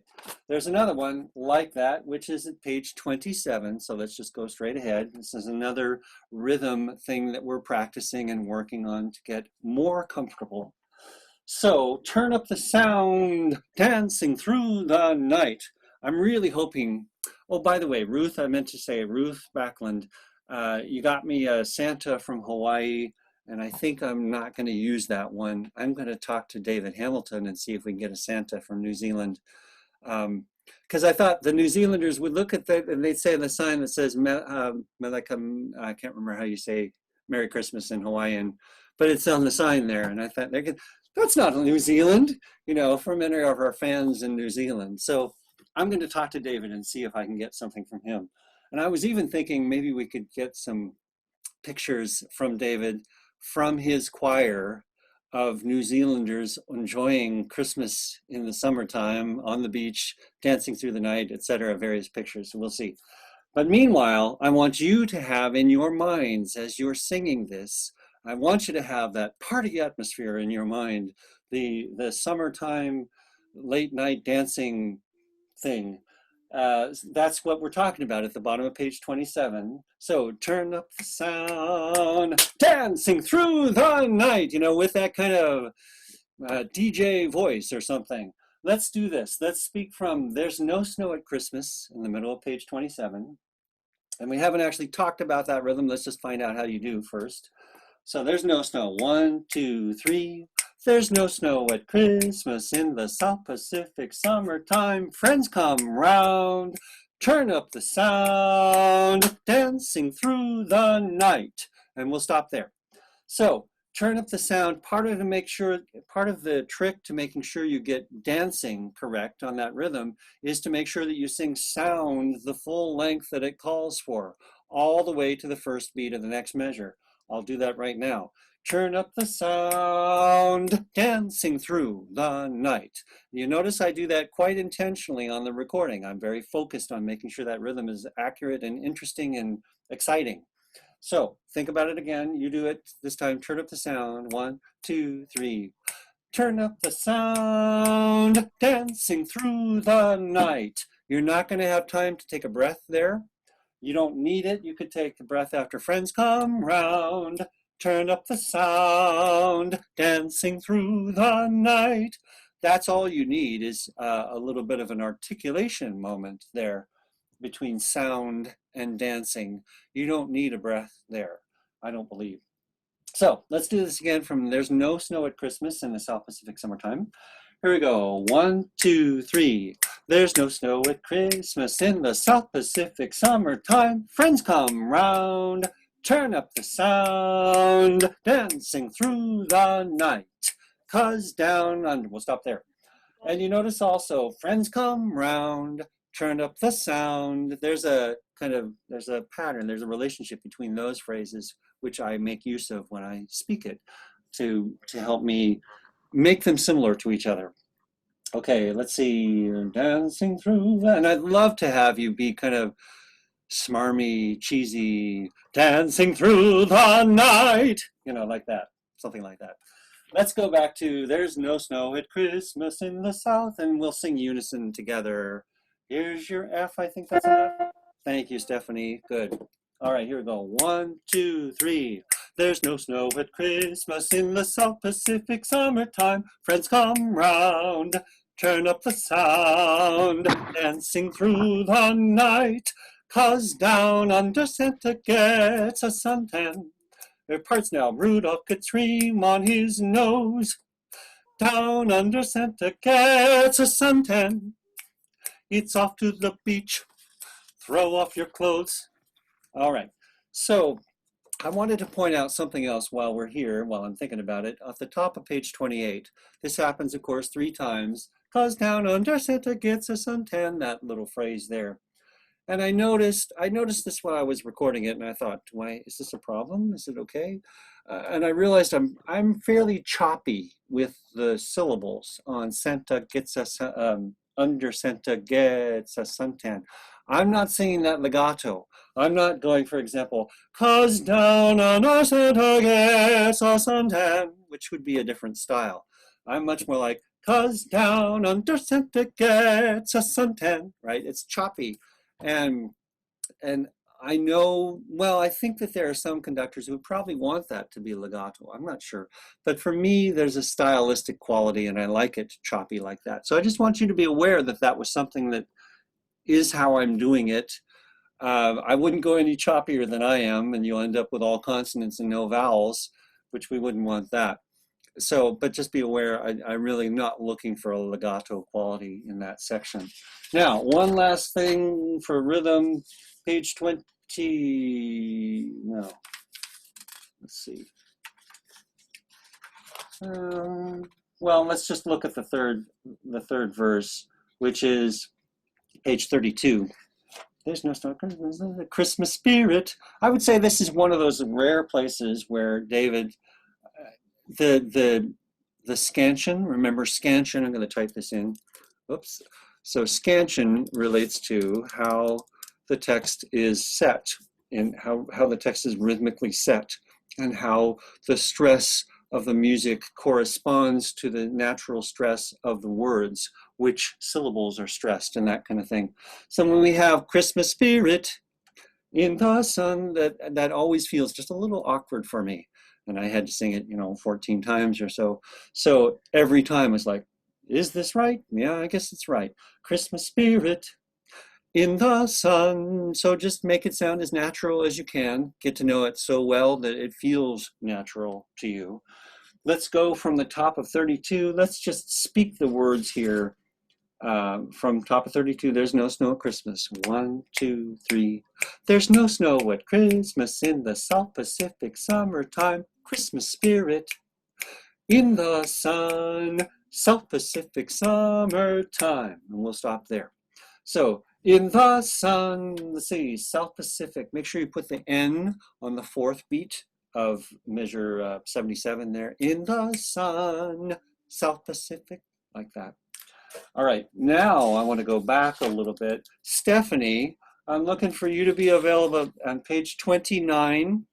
there's another one like that, which is at page 27, so let's just go straight ahead. This is another rhythm thing that we're practicing and working on to get more comfortable. So, turn up the sound, dancing through the night. I'm really hoping, oh, by the way, Ruth, I meant to say, Ruth Backlund, you got me a Santa from Hawaii, and I think I'm not going to use that one. I'm going to talk to David Hamilton and see if we can get a Santa from New Zealand. Because I thought the New Zealanders would look at that and they'd say the sign that says, Melakam, I can't remember how you say Merry Christmas in Hawaiian, but it's on the sign there. And I thought, that's not New Zealand, for many of our fans in New Zealand. So I'm going to talk to David and see if I can get something from him. And I was even thinking maybe we could get some pictures from David from his choir of New Zealanders enjoying Christmas in the summertime on the beach, dancing through the night, etc. Various pictures. We'll see. But meanwhile, I want you to have in your minds, as you're singing this, I want you to have that party atmosphere in your mind, the summertime late night dancing thing. That's what we're talking about at the bottom of page 27. So turn up the sound, dancing through the night, you know, with that kind of DJ voice or something. Let's do this. Let's speak from There's No Snow at Christmas in the middle of page 27. And we haven't actually talked about that rhythm. Let's just find out how you do first. So there's no snow. 1, 2, 3. There's no snow at Christmas in the South Pacific summertime. Friends come round, turn up the sound, dancing through the night. And we'll stop there. So turn up the sound. Part of the trick to making sure you get dancing correct on that rhythm is to make sure that you sing sound the full length that it calls for, all the way to the first beat of the next measure. I'll do that right now. Turn up the sound, dancing through the night. You notice I do that quite intentionally on the recording. I'm very focused on making sure that rhythm is accurate and interesting and exciting. So think about it again. You do it this time. Turn up the sound. 1, 2, 3. Turn up the sound, dancing through the night. You're not going to have time to take a breath there. You don't need it. You could take a breath after friends come round. Turn up the sound, dancing through the night. That's all you need is a little bit of an articulation moment there between sound and dancing. You don't need a breath there, I don't believe. So let's do this again from There's No Snow at Christmas in the South Pacific summertime. Here we go. 1, 2, 3. There's no snow at Christmas in the South Pacific summertime. Friends come round, turn up the sound, dancing through the night. 'Cause down under, we'll stop there. And you notice also, friends come round, turn up the sound. There's a pattern, there's a relationship between those phrases, which I make use of when I speak it to help me make them similar to each other. Okay, let's see, dancing through, and I'd love to have you be kind of smarmy, cheesy, dancing through the night, you know, like that, something like that. Let's go back to There's No Snow at Christmas in the South, and we'll sing unison together. Here's your F, I think that's enough. Thank you, Stephanie, good. All right, here we go. 1, 2, 3. There's no snow at Christmas in the South Pacific summertime. Friends come round, turn up the sound, dancing through the night. 'Cause down under Santa gets a suntan. There are parts now. Rudolph gets cream on his nose. Down under Santa gets a suntan. It's off to the beach. Throw off your clothes. All right. So I wanted to point out something else while we're here, while I'm thinking about it. At the top of page 28, this happens, of course, 3 times. 'Cause down under Santa gets a suntan, that little phrase there. And I noticed this while I was recording it, and I thought, is this a problem? Is it okay? And I realized I'm fairly choppy with the syllables on Santa gets us under Santa gets a suntan. I'm not singing that legato. I'm not going, for example, 'cause down under Santa gets a suntan, which would be a different style. I'm much more like, 'cause down under Santa gets a suntan, right? It's choppy. And I know, well, I think that there are some conductors who probably want that to be legato. I'm not sure. But for me, there's a stylistic quality, and I like it choppy like that. So I just want you to be aware that that was something that is how I'm doing it. I wouldn't go any choppier than I am, and you'll end up with all consonants and no vowels, which we wouldn't want that. So, but just be aware, I'm really not looking for a legato quality in that section. Now, one last thing for rhythm, page 20, no, let's see. Well, let's just look at the third verse, which is, Page 32. There's no snow, the Christmas spirit. I would say this is one of those rare places where David, the scansion, remember scansion, I'm going to type this in. Oops. So scansion relates to how the text is set and how the text is rhythmically set and how the stress of the music corresponds to the natural stress of the words, which syllables are stressed and that kind of thing. So when we have Christmas spirit in the sun, that always feels just a little awkward for me. And I had to sing it, 14 times or so. So every time it's like, is this right? Yeah, I guess it's right. Christmas spirit in the sun. So just make it sound as natural as you can. Get to know it so well that it feels natural to you. Let's go from the top of 32. Let's just speak the words here. From top of 32, there's no snow at Christmas. 1, 2, 3. There's no snow at Christmas in the South Pacific summertime. Christmas spirit in the sun. South Pacific summertime. And we'll stop there. So in the sun, let's see, South Pacific. Make sure you put the N on the fourth beat of measure 77 there. In the sun, South Pacific, like that. All right, now I want to go back a little bit. Stephanie, I'm looking for you to be available on page 29.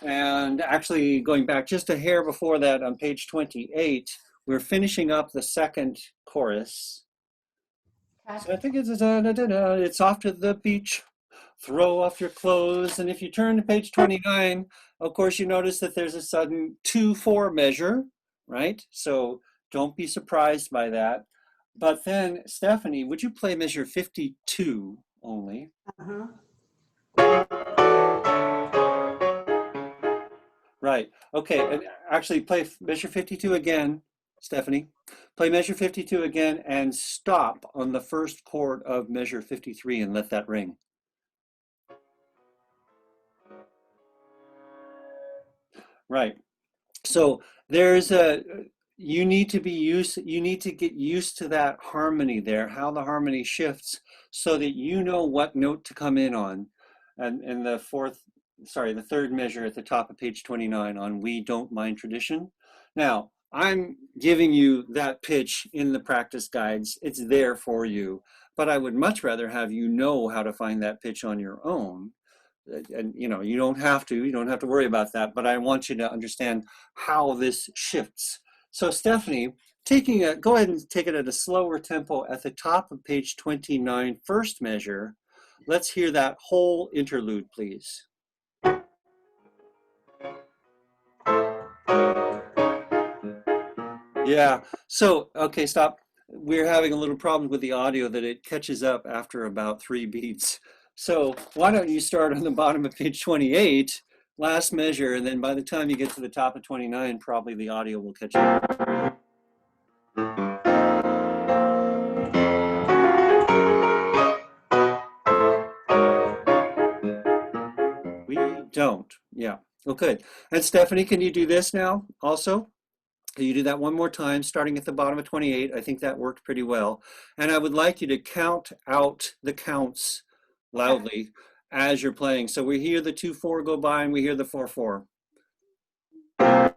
And actually going back just a hair before that on page 28, we're finishing up the second chorus. So I think it's off to the beach, throw off your clothes. And if you turn to page 29, of course, you notice that there's a sudden 2-4 measure, right? So don't be surprised by that. But then, Stephanie, would you play measure 52 only? Right, okay, and actually play measure 52 again, Stephanie. Play measure 52 again and stop on the first chord of measure 53 and let that ring. Right, so there's you need to get used to that harmony there, how the harmony shifts so that you know what note to come in on. And the third measure at the top of page 29 on We Don't Mind Tradition. Now, I'm giving you that pitch in the practice guides. It's there for you, but I would much rather have you know how to find that pitch on your own. And you don't have to worry about that, but I want you to understand how this shifts. So Stephanie, go ahead and take it at a slower tempo at the top of page 29, first measure. Let's hear that whole interlude, please. Yeah, so, okay, stop. We're having a little problem with the audio that it catches up after about 3 beats. So why don't you start on the bottom of page 28, last measure, and then by the time you get to the top of 29, probably the audio will catch up. We don't, yeah, okay. And Stephanie, can you do this now also? Can you do that one more time, starting at the bottom of 28? I think that worked pretty well. And I would like you to count out the counts loudly as you're playing. So we hear the 2-4 go by and we hear the 4-4. 1,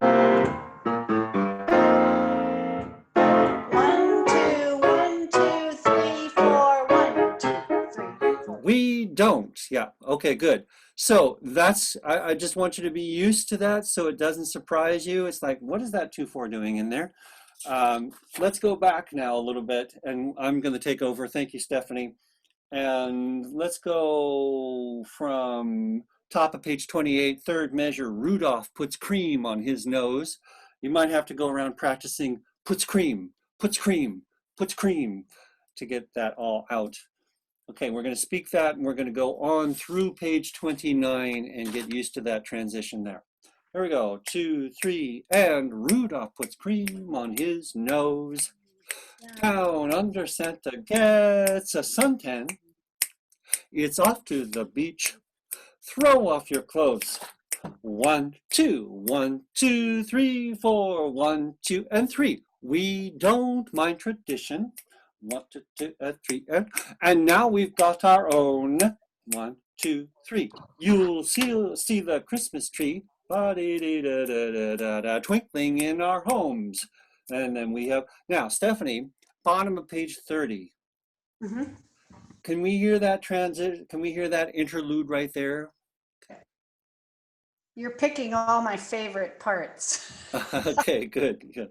2, 1, 2, 3, 4. 1, 2, 3, 4. We don't. Yeah. Okay, good. So I just want you to be used to that so it doesn't surprise you. It's like, what is that 2-4 doing in there? Let's go back now a little bit, and I'm going to take over. Thank you, Stephanie. And let's go from top of page 28, third measure. Rudolph puts cream on his nose. You might have to go around practicing puts cream, puts cream, puts cream to get that all out. Okay, we're going to speak that, and we're going to go on through page 29 and get used to that transition there. Here we go, 2, 3, and Rudolph puts cream on his nose. Down under Santa gets a suntan. It's off to the beach. Throw off your clothes. 1, 2, 1, 2, 3, 4, 1, 2, and 3. We don't mind tradition. 1, 2, 3, and now we've got our own 1, 2, 3. You'll see the Christmas tree twinkling in our homes. And then we have, now Stephanie, bottom of page 30. Mhm. Can we hear that transit? Can we hear that interlude right there? You're picking all my favorite parts. Okay, good. Yes.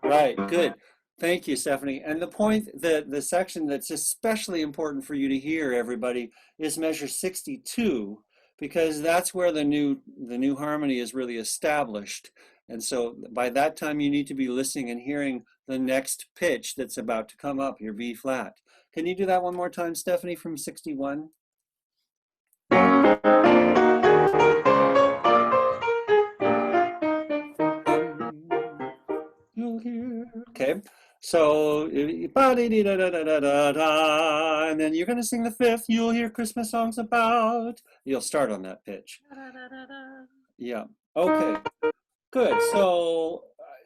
Right, good. Thank you, Stephanie. And the point, the section that's especially important for you to hear, everybody, is measure 62, because that's where the new harmony is really established. And so by that time, you need to be listening and hearing the next pitch that's about to come up, your B flat. Can you do that one more time, Stephanie, from 61? You'll hear. Okay, so and then you're going to sing the fifth. You'll hear Christmas songs about. You'll start on that pitch. Yeah. Okay. Good. So,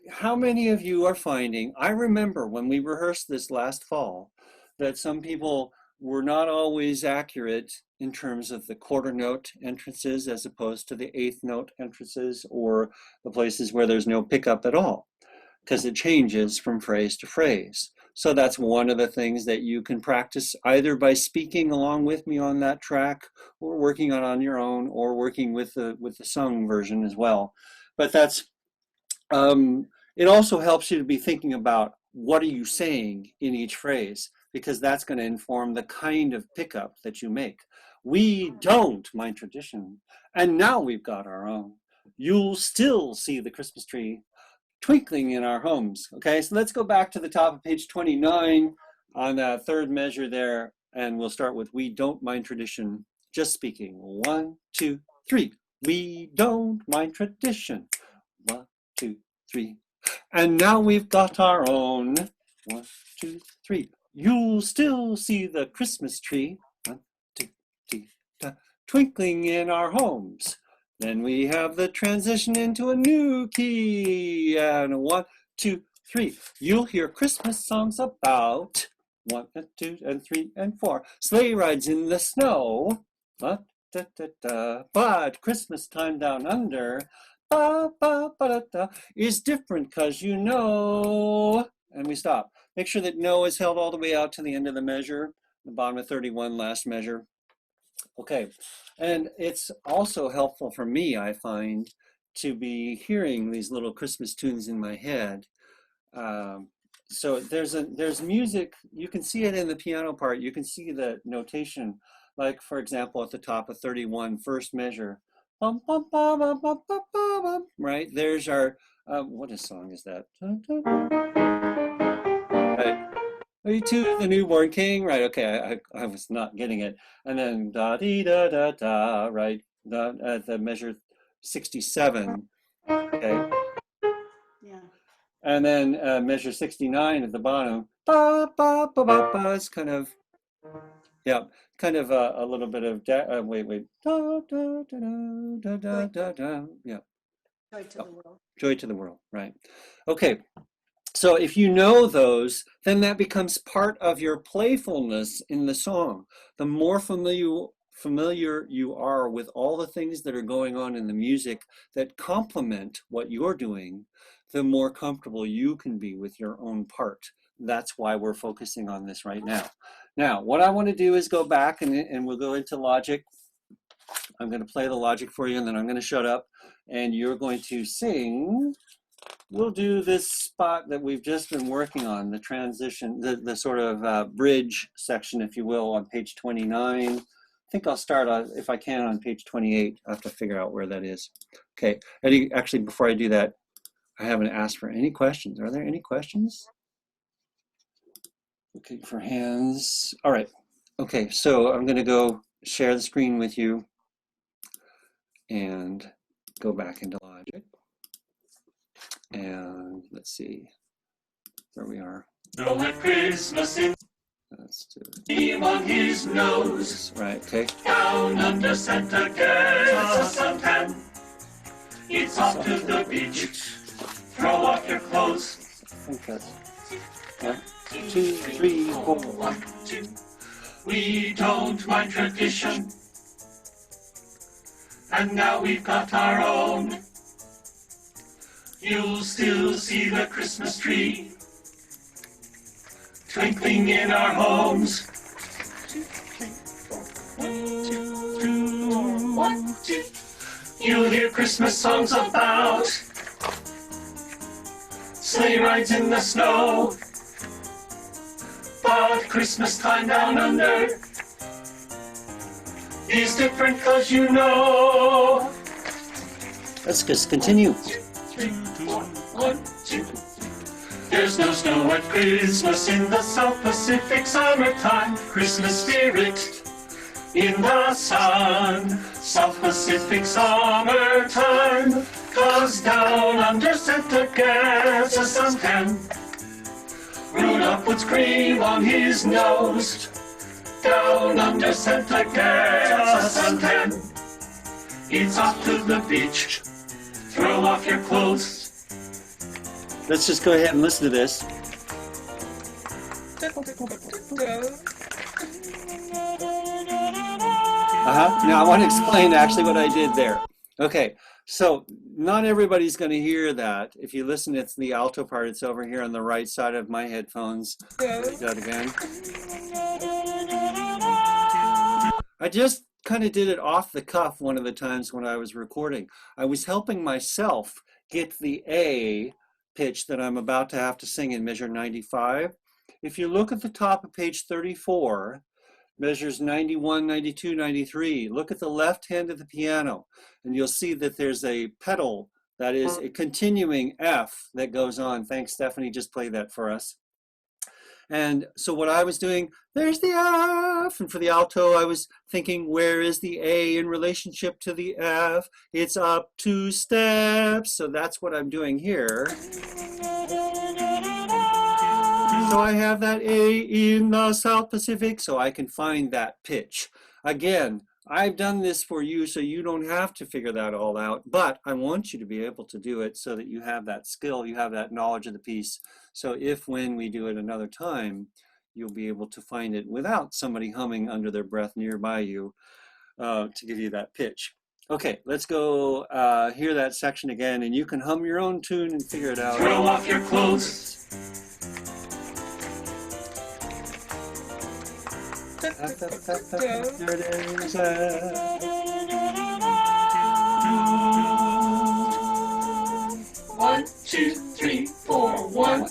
how many of you are finding? I remember when we rehearsed this last fall, that some people were not always accurate in terms of the quarter note entrances as opposed to the eighth note entrances, or the places where there's no pickup at all, because it changes from phrase to phrase. So that's one of the things that you can practice either by speaking along with me on that track, or working on your own, or working with the sung version as well. But that's it also helps you to be thinking about what are you saying in each phrase, because that's going to inform the kind of pickup that you make. We don't mind tradition, and now we've got our own. You'll still see the Christmas tree twinkling in our homes. Okay, so let's go back to the top of page 29 on that third measure there, and we'll start with we don't mind tradition. Just speaking. 1, 2, 3. We don't mind tradition. 1, 2, 3. And now we've got our own. 1, 2, 3. You'll still see the Christmas tree. 1, 2, 3. Twinkling in our homes. Then we have the transition into a new key. And 1, 2, 3. You'll hear Christmas songs about 1 and 2 and 3 and 4. Sleigh rides in the snow. But Christmas time down under is different because you know. And we stop. Make sure that no is held all the way out to the end of the measure, the bottom of 31, last measure. Okay, and it's also helpful for me, I find, to be hearing these little Christmas tunes in my head. So there's music, you can see it in the piano part, you can see the notation, like for example at the top of 31, first measure, bum, bum, bum, bum, bum, bum, bum, right? There's our, what song is that? Right. To the newborn king, right? Okay, I was not getting it. And then da dee da da da, right? At the measure 67. Okay. Yeah. And then measure 69 at the bottom. Ba ba ba ba ba. It's kind of, yeah, kind of a little bit of wait. Da da da da da da da. Yeah. Joy to the world. Joy to the world, right? Okay. So if you know those, then that becomes part of your playfulness in the song. The more familiar you are with all the things that are going on in the music that complement what you're doing, the more comfortable you can be with your own part. That's why we're focusing on this right now. Now, what I want to do is go back and we'll go into logic. I'm going to play the logic for you, and then I'm going to shut up, and you're going to sing. We'll do this spot that we've just been working on, the transition, the sort of bridge section, if you will, on page 29. I think I'll start, if I can, on page 28. I have to figure out where that is. Okay, actually, before I do that, I haven't asked for any questions. Are there any questions? Okay, for hands. All right. Okay, so I'm going to go share the screen with you and go back into logic. And let's see where we are. Though with Christmas in Let's do him on his nose, right. Okay. down under Santa gets a suntan. It's off to the beach. Throw off your clothes. I think that's 1, 2, 3, 4. 1, 2. We don't mind tradition. And now we've got our own. You'll still see the Christmas tree twinkling in our homes. 1, 2. You'll hear Christmas songs about sleigh rides in the snow. But Christmas time down under is different 'cause you know. Let's just continue. 3, 2, 1, 2. There's no snow at Christmas in the South Pacific summertime. Christmas spirit in the sun. South Pacific summertime. 'Cause down under Santa gets a suntan. Rudolph puts cream on his nose. Down under Santa gets a suntan. It's off to the beach. Throw off your clothes. Let's just go ahead and listen to this. Now I want to explain actually what I did there. Okay, so not everybody's going to hear that. If you listen, it's the alto part. It's over here on the right side of my headphones. Do that again. I just kind of did it off the cuff one of the times when I was recording. I was helping myself get the A pitch that I'm about to have to sing in measure 95. If you look at the top of page 34, measures 91, 92, 93, look at the left hand of the piano, and you'll see that there's a pedal that is a continuing F that goes on. Thanks, Stephanie, just played that for us. And so what I was doing, there's the F, and for the alto, I was thinking, where is the A in relationship to the F? It's up 2 steps, so that's what I'm doing here. So I have that A in the South Pacific, so I can find that pitch. Again, I've done this for you so you don't have to figure that all out, but I want you to be able to do it so that you have that skill, you have that knowledge of the piece. So if when we do it another time, you'll be able to find it without somebody humming under their breath nearby you to give you that pitch. Okay, let's go hear that section again, and you can hum your own tune and figure it out. Throw off your clothes. There it is. 1, 2, 3, 4, 1.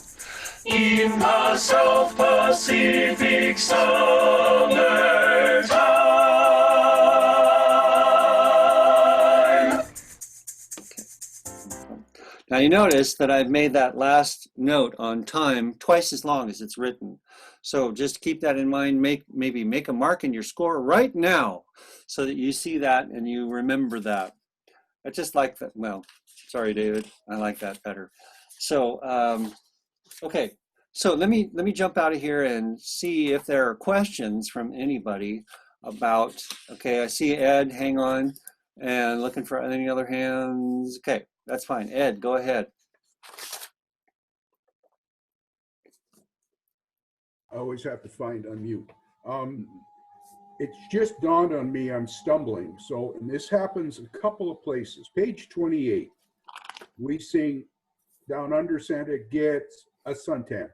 In the South Pacific summertime. Now you notice that I've made that last note on time twice as long as it's written. So just keep that in mind. Maybe make a mark in your score right now so that you see that and you remember that. I just like that. Well, sorry, David. I like that better. So, okay. So let me jump out of here and see if there are questions from anybody about, okay, I see Ed, hang on, and looking for any other hands. Okay, that's fine. Ed, go ahead. I always have to find unmute. It's just dawned on me I'm stumbling. So, and this happens a couple of places. Page 28, we sing Down Under Santa Gets a Suntan.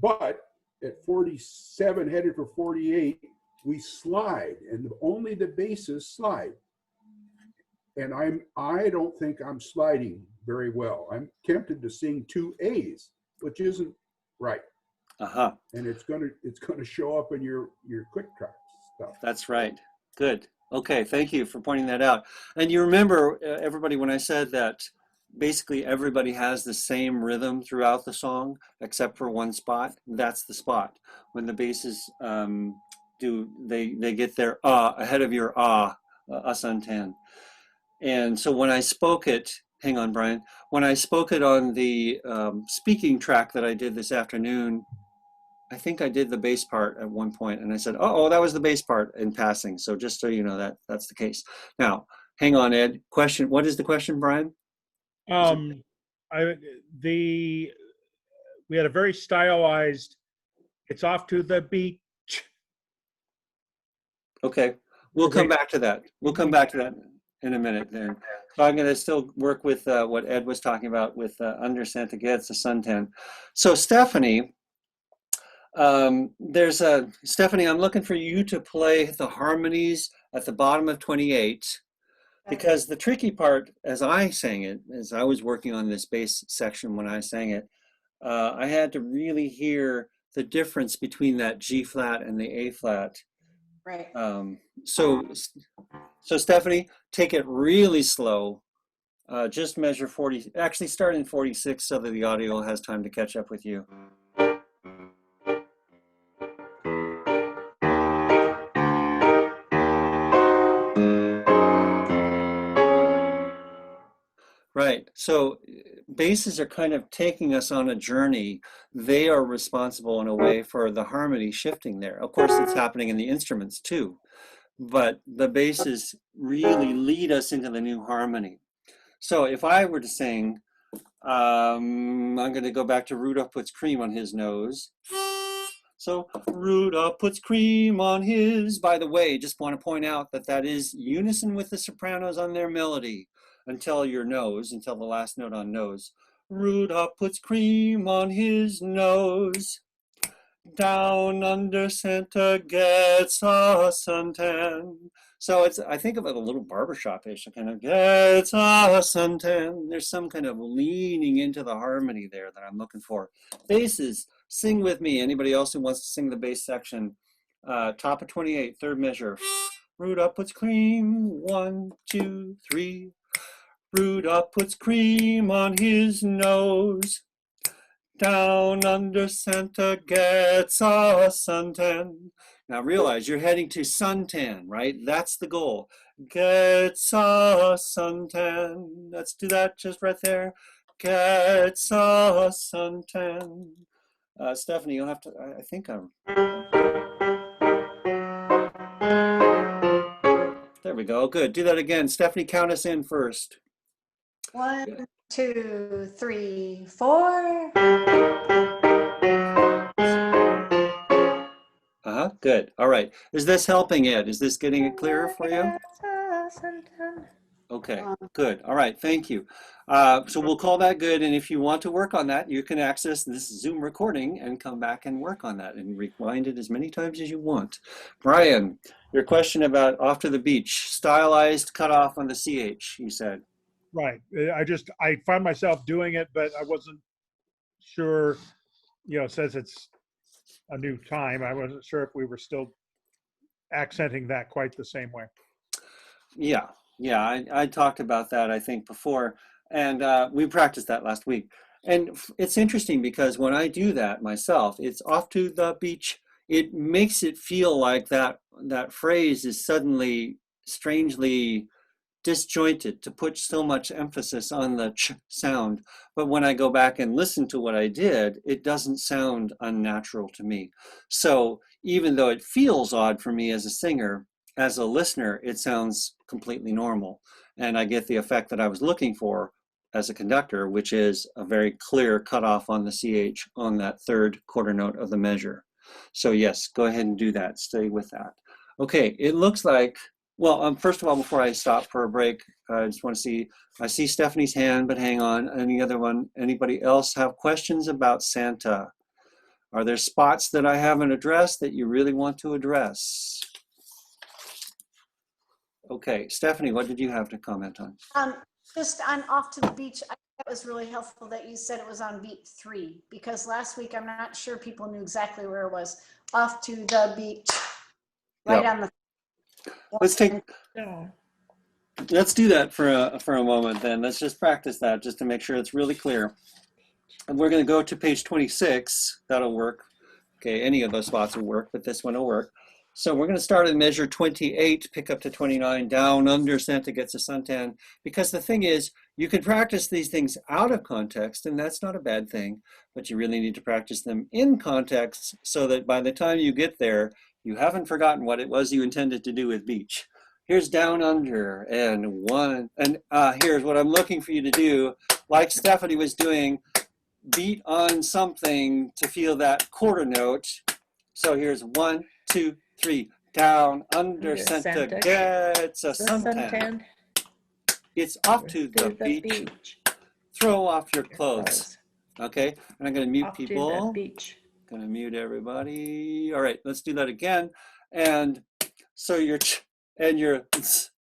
But at 47, headed for 48, we slide, and only the basses slide. And I don't think I'm sliding very well. I'm tempted to sing 2 A's, which isn't right. And it's gonna show up in your quick track stuff. That's right. Good. Okay, thank you for pointing that out. And you remember, everybody, when I said that basically everybody has the same rhythm throughout the song, except for one spot. That's the spot. When the basses they get their ahead of your a suntan. And so when I spoke it, hang on, Brian, when I spoke it on the speaking track that I did this afternoon, I think I did the bass part at one point, and I said, oh, that was the bass part in passing. So just so you know, that's the case. Now, hang on, Ed. Question. What is the question, Brian? Um, we had a very stylized, it's off to the beach. Okay, we'll come back to that. We'll come back to that in a minute then. So I'm going to still work with what Ed was talking about with Under Santa Gets a Suntan. So Stephanie, Stephanie, I'm looking for you to play the harmonies at the bottom of 28, because the tricky part, as I sang it, as I was working on this bass section when I sang it, I had to really hear the difference between that G flat and the A flat. Right. So Stephanie, take it really slow. Just measure 40, actually start in 46 so that the audio has time to catch up with you. Right. So basses are kind of taking us on a journey. They are responsible in a way for the harmony shifting there. Of course, it's happening in the instruments too, but the basses really lead us into the new harmony. So if I were to sing, I'm going to go back to Rudolph puts cream on his nose. So Rudolph puts cream on his. By the way, just want to point out that that is unison with the sopranos on their melody until your nose, until the last note on nose. Rudolph puts cream on his nose. Down under Santa gets a suntan. So it's, I think of it a little barbershop-ish, kind of gets a suntan. There's some kind of leaning into the harmony there that I'm looking for. Basses, sing with me. Anybody else who wants to sing the bass section? Top of 28, third measure. Rudolph puts cream, 1, 2, 3. Rudolph puts cream on his nose. Down under Santa gets a suntan. Now realize you're heading to suntan, right? That's the goal. Gets a suntan. Let's do that just right there. Gets a suntan. Stephanie, you'll have to, I think I'm. There we go. Good. Do that again. Stephanie, count us in first. 1, 2, 3, 4. Good. All right. Is this helping, Ed? Is this getting it clearer for you? Okay, good. All right, thank you. So we'll call that good. And if you want to work on that, you can access this Zoom recording and come back and work on that and rewind it as many times as you want. Brian, your question about off to the beach, stylized cutoff on the CH, you said. Right. I found myself doing it, but I wasn't sure, it says it's a new time. I wasn't sure if we were still accenting that quite the same way. Yeah, I talked about that, I think, before, and we practiced that last week. And it's interesting because when I do that myself, it's off to the beach. It makes it feel like that phrase is suddenly strangely disjointed to put so much emphasis on the ch sound. But when I go back and listen to what I did, it doesn't sound unnatural to me. So even though it feels odd for me as a singer, as a listener, it sounds completely normal. And I get the effect that I was looking for as a conductor, which is a very clear cutoff on the CH on that third quarter note of the measure. So yes, go ahead and do that. Stay with that. Okay, it looks like, well, first of all, before I stop for a break, I just want to see, I see Stephanie's hand, but hang on. Anybody else have questions about Santa? Are there spots that I haven't addressed that you really want to address? Okay, Stephanie, what did you have to comment on? Just on off to the beach. I think that was really helpful that you said it was on beat 3, because last week I'm not sure people knew exactly where it was. Off to the beach, right on the. Let's do that for a moment then. Let's just practice that just to make sure it's really clear. And we're going to go to page 26. That'll work. Okay, any of those spots will work, but this one will work. So we're going to start at measure 28, pick up to 29, down under Santa gets a suntan. Because the thing is, you can practice these things out of context, and that's not a bad thing, but you really need to practice them in context so that by the time you get there, you haven't forgotten what it was you intended to do with beach. Here's down under, and one, and here's what I'm looking for you to do, like Stephanie was doing, beat on something to feel that quarter note. So here's 1, 2, 3, down, under, center, gets a suntan. It's off to the beach. Throw off your clothes. Okay, and I'm going to mute people. Going to mute everybody. All right, let's do that again. And so your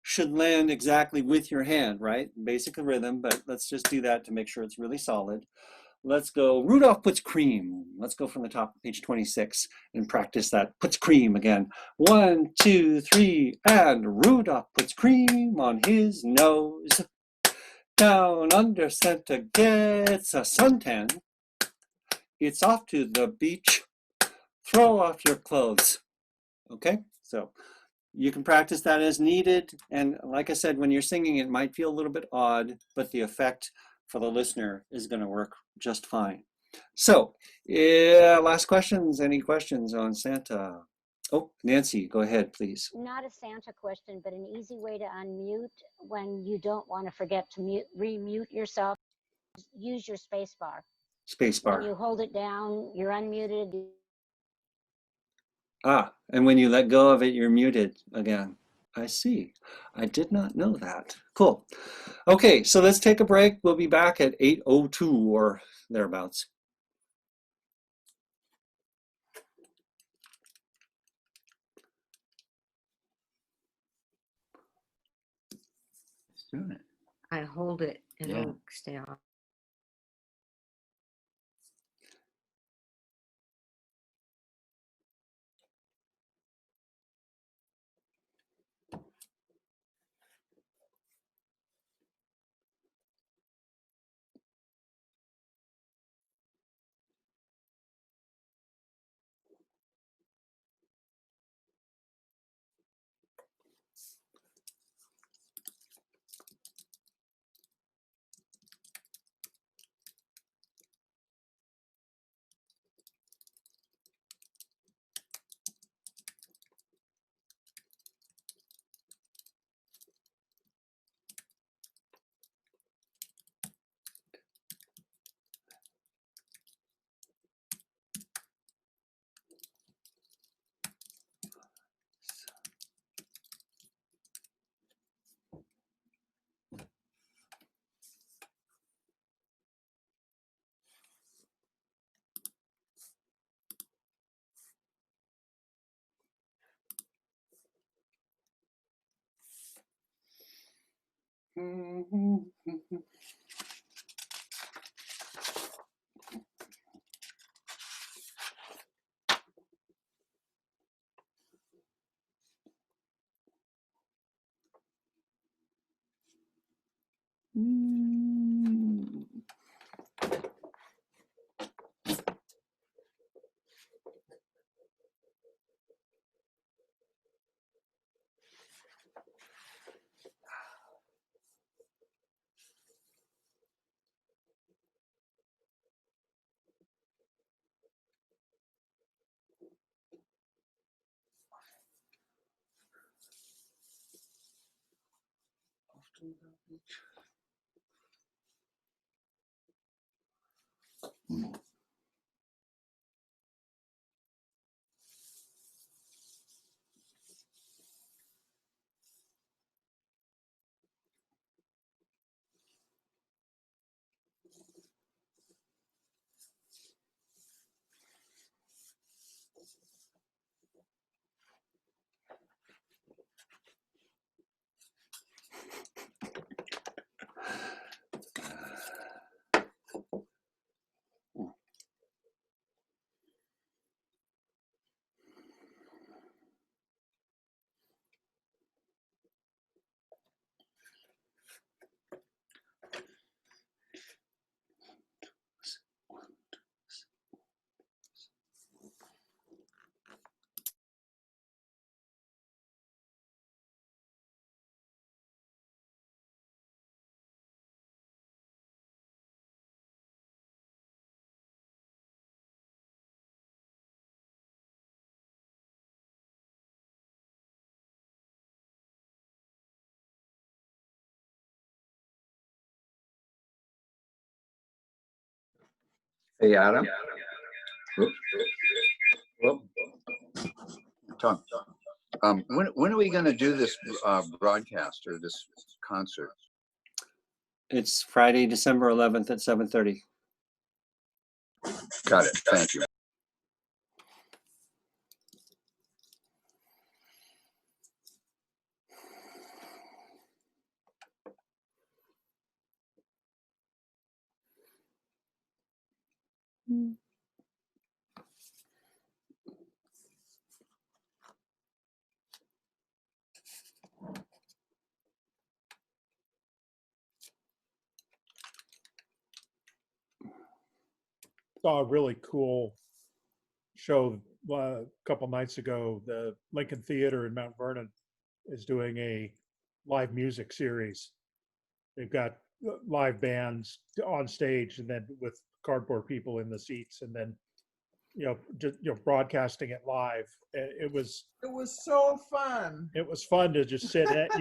should land exactly with your hand, right? Basic rhythm, but let's just do that to make sure it's really solid. Let's go. Rudolph puts cream. Let's go from the top of page 26 and practice that. Puts cream again. 1, 2, 3, and Rudolph puts cream on his nose. Down under center gets a suntan. It's off to the beach. Throw off your clothes. Okay, so you can practice that as needed. And like I said, when you're singing, it might feel a little bit odd, but the effect for the listener is going to work just fine. So, yeah, last questions. Any questions on Santa? Oh, Nancy, go ahead, please. Not a Santa question, but an easy way to unmute when you don't want to forget to remute yourself. Use your space bar. Space bar. When you hold it down, you're unmuted. Ah, and when you let go of it, you're muted again. I see. I did not know that. Cool. Okay, so let's take a break. We'll be back at 8:02 or thereabouts. It's doing it. I hold it, it'll Yeah. stay on. Hey, Adam. Whoop. Whoop. Tom, when are we going to do this broadcast or this concert? It's Friday, December 11th at 7:30. Got it. Thank you. Saw a really cool show a couple nights ago. The Lincoln Theater in Mount Vernon is doing a live music series. They've got live bands on stage, and then with cardboard people in the seats, and then just broadcasting it live. It was so fun. It was fun to just sit at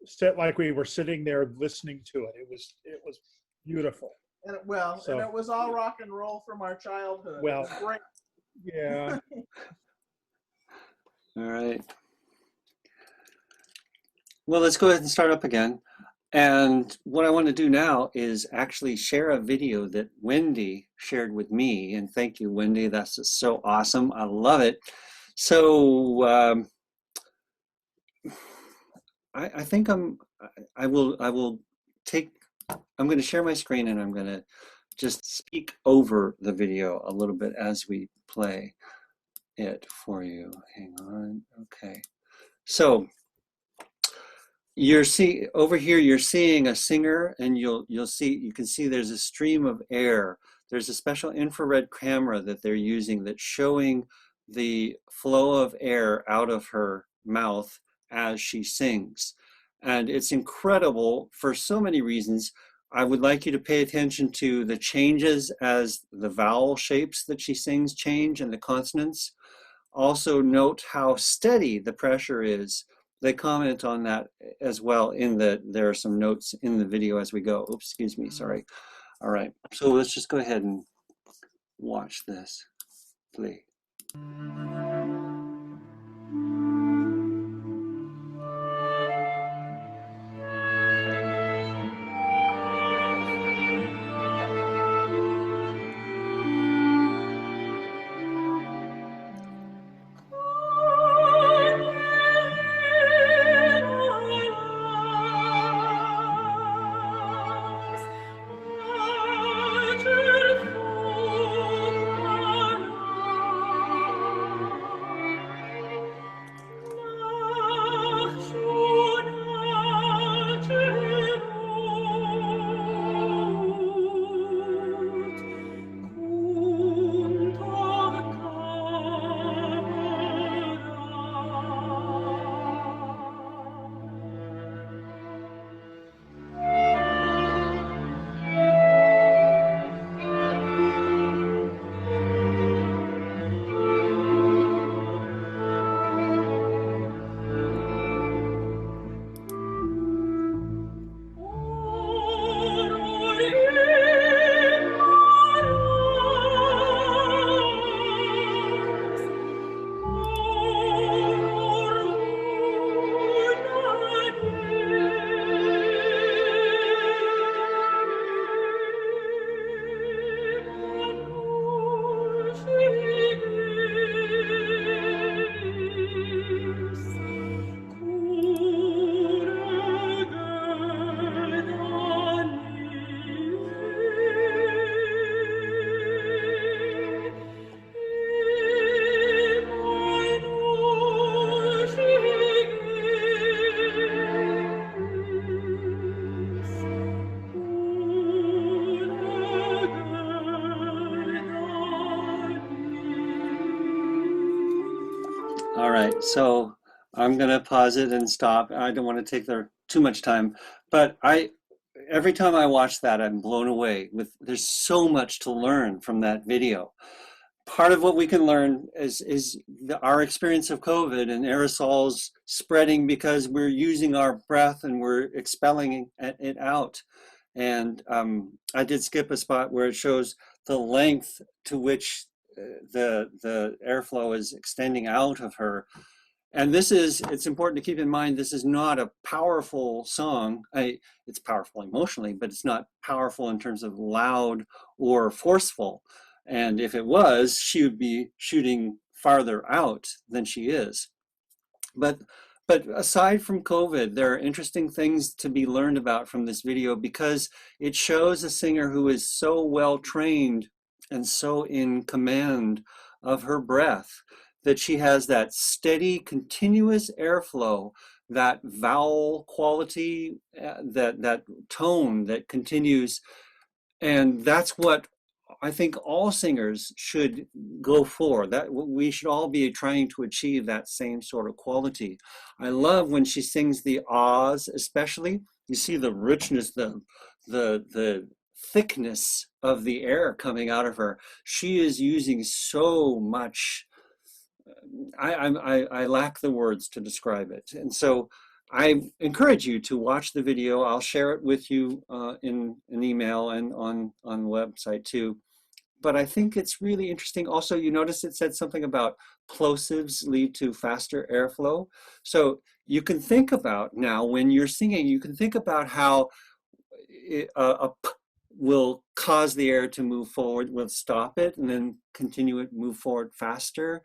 sit like we were sitting there listening to it. It was beautiful. And it was all rock and roll from our childhood. Well, it was great. Yeah. All right. Well, let's go ahead and start up again. And what I want to do now is actually share a video that Wendy shared with me. And thank you, Wendy. That's just so awesome. I love it. So I think I'm going to share my screen, and I'm going to just speak over the video a little bit as we play it for you. Hang on. Okay. So over here you're seeing a singer, and you can see there's a stream of air. There's a special infrared camera that they're using that's showing the flow of air out of her mouth as she sings. And it's incredible for so many reasons. I would like you to pay attention to the changes as the vowel shapes that she sings change and the consonants. Also note how steady the pressure is. They comment on that as well there are some notes in the video as we go. Oops, excuse me, sorry. All right, so let's just go ahead and watch this. Play. All right, so I'm going to pause it and stop. I don't want to take too much time, but every time I watch that, I'm blown away there's so much to learn from that video. Part of what we can learn is our experience of COVID and aerosols spreading because we're using our breath and we're expelling it out. And I did skip a spot where it shows the length to which the airflow is extending out of her. And it's important to keep in mind, this is not a powerful song. It's powerful emotionally, but it's not powerful in terms of loud or forceful. And if it was, she would be shooting farther out than she is. But aside from COVID, there are interesting things to be learned about from this video, because it shows a singer who is so well trained and so in command of her breath, that she has that steady, continuous airflow, that vowel quality, that tone that continues. And that's what I think all singers should go for. That we should all be trying to achieve that same sort of quality. I love when she sings the ahs, especially. You see the richness, the thickness of the air coming out of her. She is using so much. I lack the words to describe it. And so I encourage you to watch the video. I'll share it with you in an email and on the website too. But I think it's really interesting. Also, you notice it said something about plosives lead to faster airflow. So you can think about now, when you're singing, you can think about how a p will cause the air to move forward, will stop it, and then continue it, move forward faster.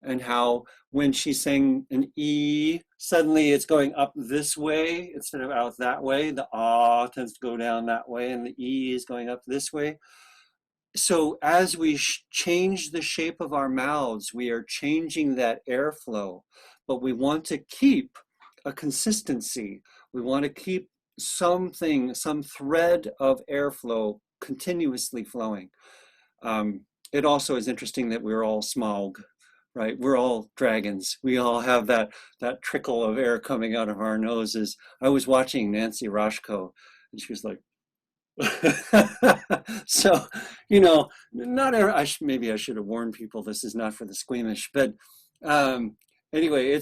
And how when she sang an E, suddenly it's going up this way instead of out that way. The ah tends to go down that way, and the E is going up this way. So as we change the shape of our mouths, we are changing that airflow, but we want to keep a consistency. We want to keep some thread of airflow continuously flowing. It also is interesting that we're all Smaug, right? We're all dragons. We all have that trickle of air coming out of our noses. I was watching Nancy Roshko, and she was like, so, not every, maybe I should have warned people this is not for the squeamish, but anyway,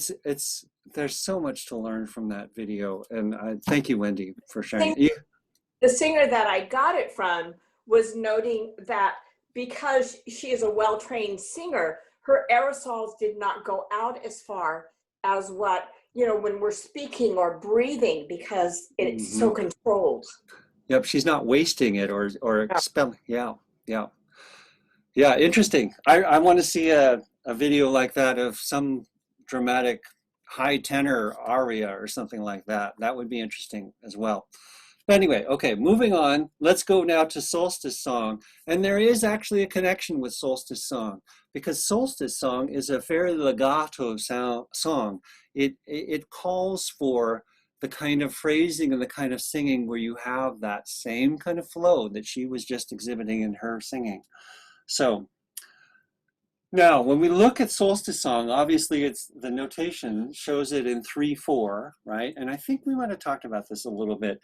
there's so much to learn from that video, and thank you, Wendy, for sharing. The singer that I got it from was noting that because she is a well-trained singer, her aerosols did not go out as far as what, when we're speaking or breathing, because it's so controlled. Yep, she's not wasting it or expelling. Yeah. Interesting. I want to see a video like that of some dramatic high tenor aria or something like that. That would be interesting as well. But anyway, okay, moving on. Let's go now to Solstice Song. And there is actually a connection with Solstice Song, because Solstice Song is a fairly legato song. It calls for the kind of phrasing and the kind of singing where you have that same kind of flow that she was just exhibiting in her singing. So now when we look at Solstice Song, obviously it's the notation shows it in 3/4, right? And I think we might have talked about this a little bit.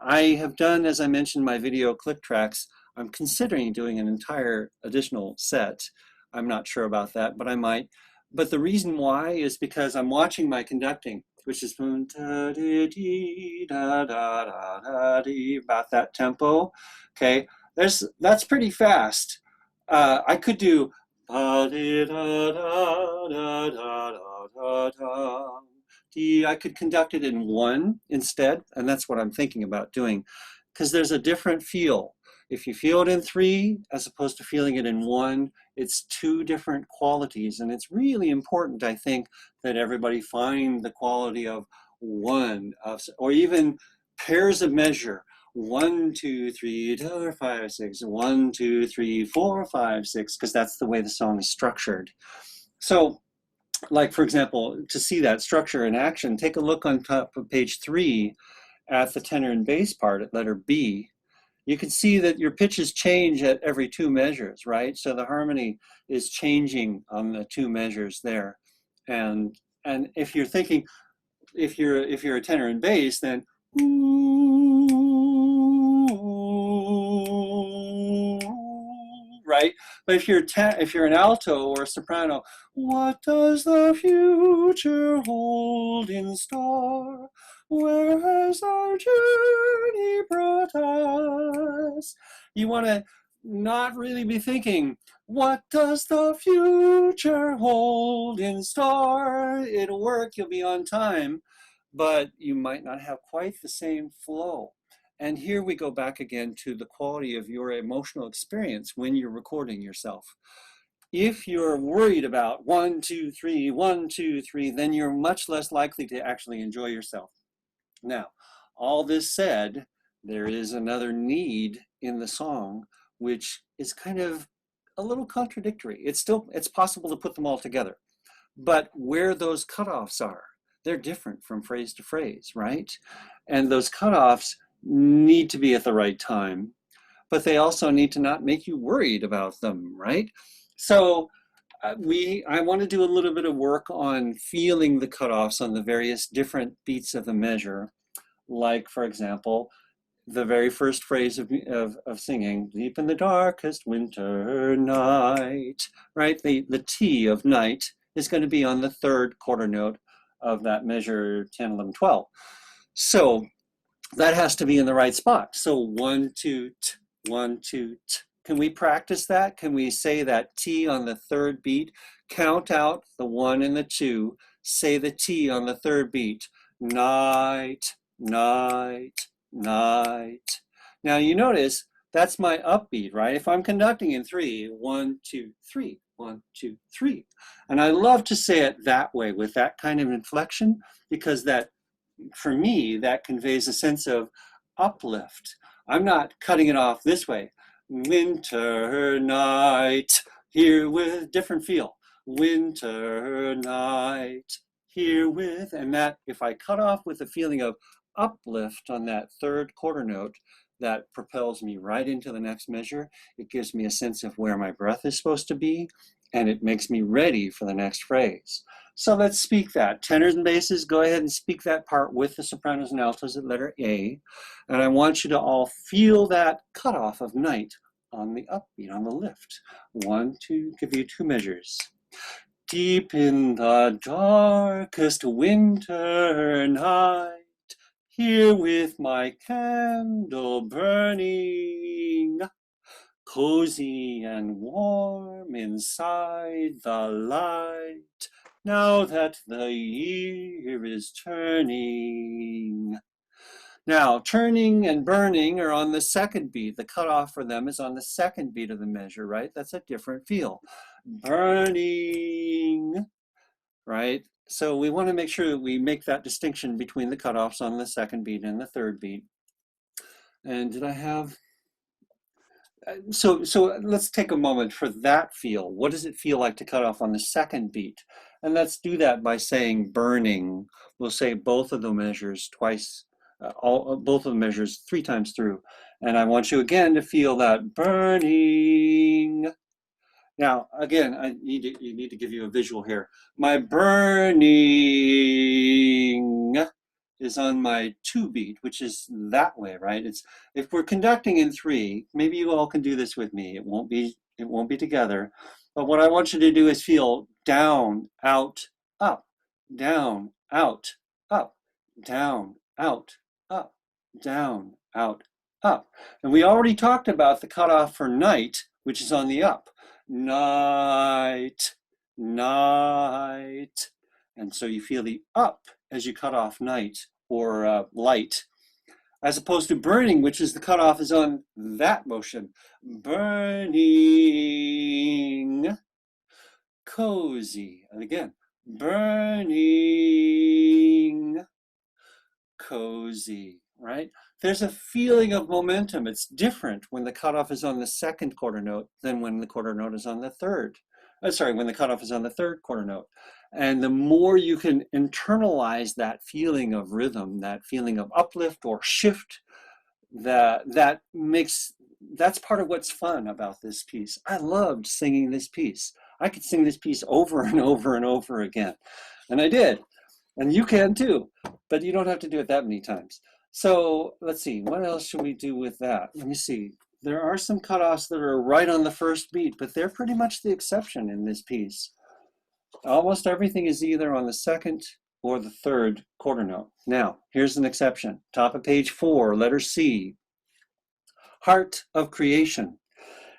I have done, as I mentioned, my video click tracks. I'm considering doing an entire additional set. I'm not sure about that, but I might. But the reason why is because I'm watching my conducting, which is about that tempo. Okay, that's pretty fast. I could do I could conduct it in 1 instead, and that's what I'm thinking about doing, because there's a different feel. If you feel it in 3 as opposed to feeling it in 1, it's 2 different qualities, and it's really important, I think, that everybody find the quality of 1, or even pairs of measure. 1, 2, 3, 4, 5, 6. 1, 2, 3, 4, 5, 6, because that's the way the song is structured. So, like, for example, to see that structure in action, take a look on top of page 3 at the tenor and bass part at letter B. You can see that your pitches change at every 2 measures, right? So the harmony is changing on the 2 measures there. And if you're thinking, if you're a tenor and bass, then right? But if you're an alto or a soprano, what does the future hold in store? Where has our journey brought us? You want to not really be thinking, what does the future hold in store? It'll work, you'll be on time, but you might not have quite the same flow. And here we go back again to the quality of your emotional experience when you're recording yourself. If you're worried about 1, 2, 3, 1, 2, 3, then you're much less likely to actually enjoy yourself. Now, all this said, there is another need in the song, which is kind of a little contradictory. It's possible to put them all together, but where those cutoffs are, they're different from phrase to phrase, right? And those cutoffs need to be at the right time, but they also need to not make you worried about them, right? So I want to do a little bit of work on feeling the cutoffs on the various different beats of the measure. Like, for example, the very first phrase of singing, deep in the darkest winter night, right? The T of night is going to be on the third quarter note of that measure 10, 11, 12. So that has to be in the right spot. So 1, 2, t, 1, 2, t. Can we practice that? Can we say that T on the third beat? Count out the 1 and the 2. Say the T on the third beat. Night, night, night. Now you notice that's my upbeat, right? If I'm conducting in 3, 1, 2, 3, 1, 2, 3. And I love to say it that way with that kind of inflection, because that, for me, that conveys a sense of uplift. I'm not cutting it off this way. Winter night, here with different feel. Winter night, here with, and that if I cut off with a feeling of uplift on that third quarter note, that propels me right into the next measure. It gives me a sense of where my breath is supposed to be, and it makes me ready for the next phrase. So let's speak that. Tenors and basses, go ahead and speak that part with the sopranos and altos at letter A. And I want you to all feel that cutoff of night on the upbeat, on the lift. 1, 2, give you 2 measures. Deep in the darkest winter night, here with my candle burning, cozy and warm inside the light, now that the year is turning. Now, turning and burning are on the second beat. The cutoff for them is on the second beat of the measure, right? That's a different feel. Burning, right? So we want to make sure that we make that distinction between the cutoffs on the second beat and the third beat. And did I have... So let's take a moment for that feel. What does it feel like to cut off on the second beat? And let's do that by saying burning. We'll say both of the measures twice, both of the measures 3 times through. And I want you again to feel that burning. Now, again, you need to give you a visual here. My burning is on my 2 beat, which is that way, right? It's, if we're conducting in 3, maybe you all can do this with me. It won't be together. But what I want you to do is feel down, out, up, down, out, up, down, out, up, down, out, up. And we already talked about the cutoff for night, which is on the up. Night, night. And so you feel the up as you cut off night or light, as opposed to burning, which is the cutoff is on that motion. Burning, cozy. And again, burning, cozy, right? There's a feeling of momentum. It's different when the cutoff is on the second quarter note than when the quarter note is on the third. When the cutoff is on the third quarter note. And the more you can internalize that feeling of rhythm, that feeling of uplift or shift, that's part of what's fun about this piece. I loved singing this piece. I could sing this piece over and over and over again. And I did. And you can too, but you don't have to do it that many times. So let's see, what else should we do with that? Let me see. There are some cutoffs that are right on the first beat, but they're pretty much the exception in this piece. Almost everything is either on the second or the third quarter note. Now, here's an exception. Top of page 4, letter C. Heart of creation.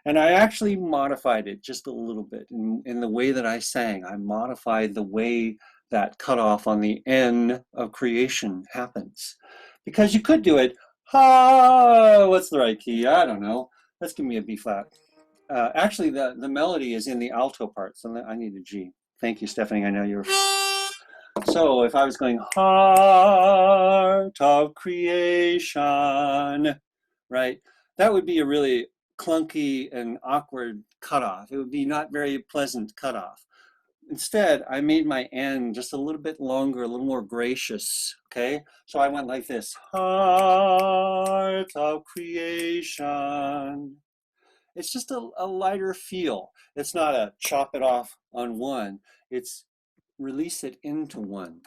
And I actually modified it just a little bit in the way that I sang. I modified the way that cutoff on the N of creation happens. Because you could do it, ha, what's the right key? I don't know. Let's give me a B flat. Actually, the melody is in the alto part, so I need a G. Thank you, Stephanie. I know you were. So if I was going heart of creation, right, that would be a really clunky and awkward cutoff. It would be not very pleasant cutoff. Instead, I made my N just a little bit longer, a little more gracious, okay? So I went like this, heart of creation. It's just a lighter feel. It's not a chop it off on one. It's release it into one.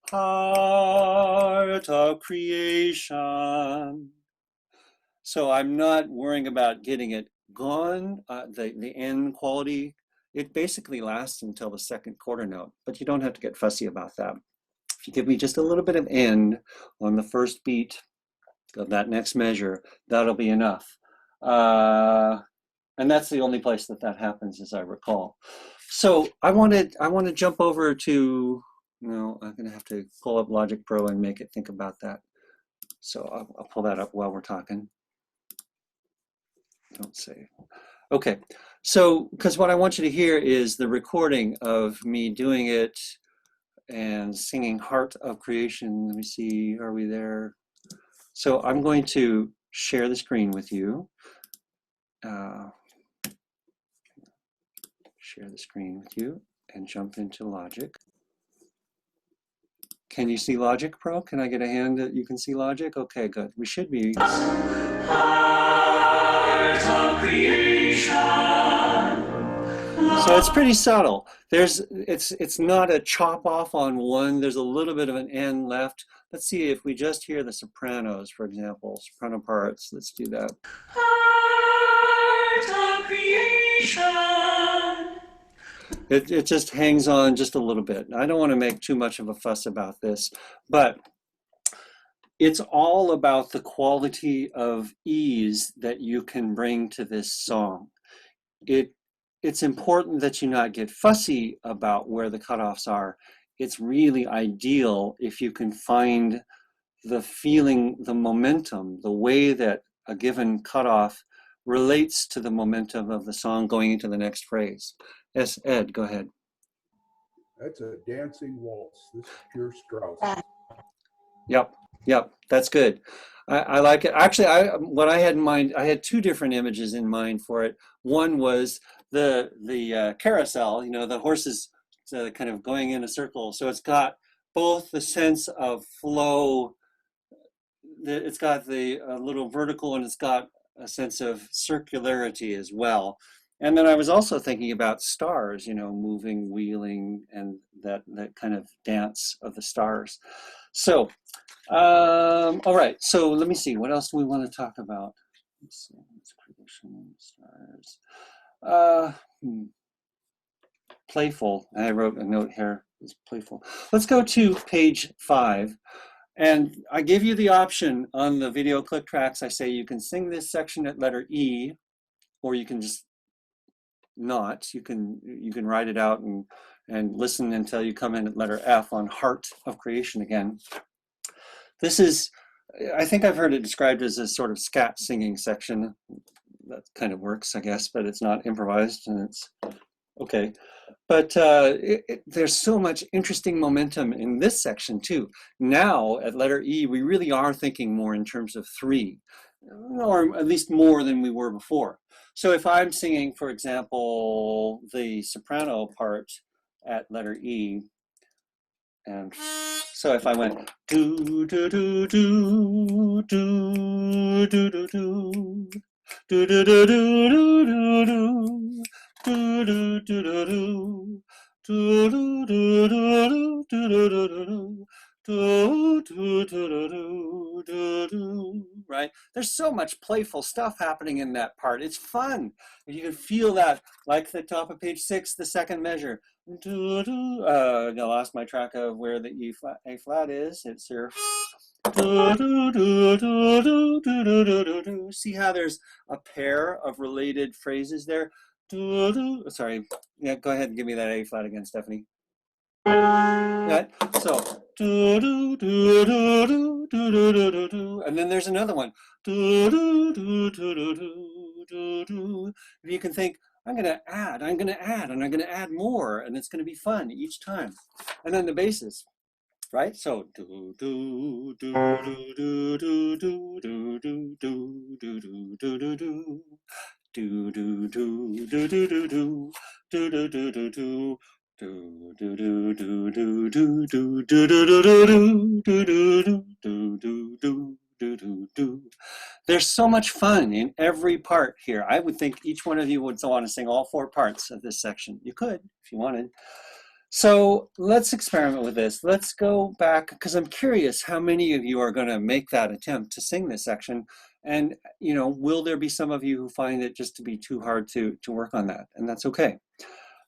Heart of creation. So I'm not worrying about getting it gone. The N quality, it basically lasts until the second quarter note, but you don't have to get fussy about that. If you give me just a little bit of N on the first beat of that next measure, that'll be enough. And that's the only place that happens, as I recall. So I want to jump over to, no, I'm going to have to pull up Logic Pro and make it think about that. So I'll pull that up while we're talking. Don't save. Okay, so because what I want you to hear is the recording of me doing it and singing Heart of Creation. Let me see, are we there? So I'm going to share the screen with you. Share the screen with you and jump into Logic. Can you see Logic Pro? Can I get a hand that you can see Logic? Okay, good. We should be. Heart of creation. So it's pretty subtle. It's not a chop off on one. There's a little bit of an N left. Let's see if we just hear the sopranos, for example, soprano parts. Let's do that. Heart of creation. It just hangs on just a little bit. I don't want to make too much of a fuss about this, but it's all about the quality of ease that you can bring to this song. It's important that you not get fussy about where the cutoffs are. It's really ideal if you can find the feeling, the momentum, the way that a given cutoff relates to the momentum of the song going into the next phrase. Yes, Ed, go ahead. That's a dancing waltz. This is pure Strauss. Yep, that's good. I like it. Actually, what I had in mind, I had two different images in mind for it. One was the carousel, you know, the horses kind of going in a circle. So it's got both the sense of flow, it's got the little vertical, and it's got a sense of circularity as well. And then I was also thinking about stars, you know, moving, wheeling, and that kind of dance of the stars. So, all right, so let me see, what else do we want to talk about? Let's see, it's creation, stars. Playful, I wrote a note here, it's playful. Let's go to page 5. And I give you the option on the video click tracks. I say you can sing this section at letter E, or you can just not. You can write it out and listen until you come in at letter F on Heart of Creation again. This is, I think I've heard it described as a sort of scat singing section. That kind of works, I guess, but it's not improvised, and it's okay. But there's so much interesting momentum in this section too. Now at letter E, we really are thinking more in terms of 3, or at least more than we were before. So if I'm singing, for example, the soprano part at letter E, and so if I went do do do do do do do do do do do do do, right? There's so much playful stuff happening in that part. It's fun. You can feel that, like the top of page 6, the second measure. I lost my track of where the A flat is. It's here. See how there's a pair of related phrases there? Sorry, yeah, go ahead and give me that A flat again, Stephanie. Right, so and then there's another one. If you can think, I'm going to add, and I'm going to add more, and it's going to be fun each time. And then the basses, right? So do do do do do do do do do do do do do do do. Do do do do do do do do do do do do. Do do do do do do do do do do do do do do do do do do. There's so much fun in every part here. I would think each one of you would want to sing all 4 parts of this section. You could if you wanted. So let's experiment with this. Let's go back, because I'm curious how many of you are going to make that attempt to sing this section. And, you know, will there be some of you who find it just to be too hard to work on that? And that's okay.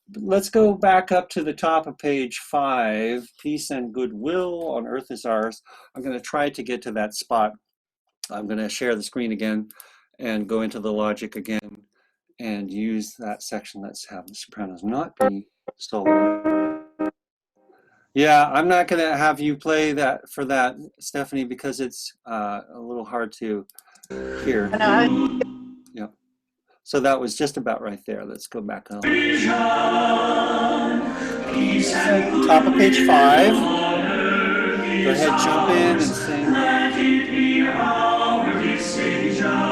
But let's go back up to the top of page 5, Peace and Goodwill on Earth is Ours. I'm going to try to get to that spot. I'm going to share the screen again and go into the logic again and use that section. Let's have the sopranos not be solo. Yeah, I'm not going to have you play that for that, Stephanie, because it's a little hard to hear. Yeah. So that was just about right there. Let's go back up. Top of page 5. Go ahead, jump in and sing. Let it be our decision.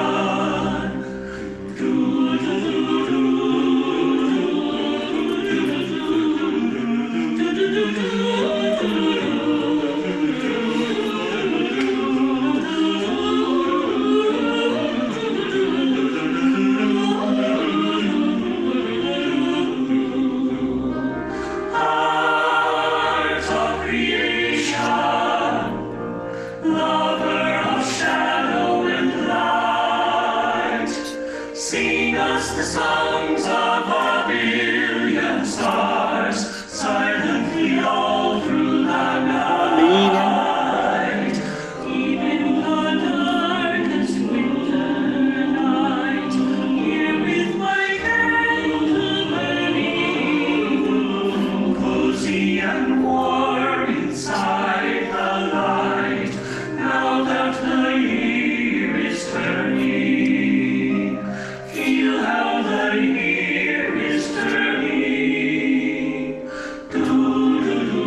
The songs of a billion stars, silently all through the night. Even the darkest winter night, here with my candle burning, cozy and warm inside the light, now that the year is turning. Feel how the year is turning. Do, do, do, do,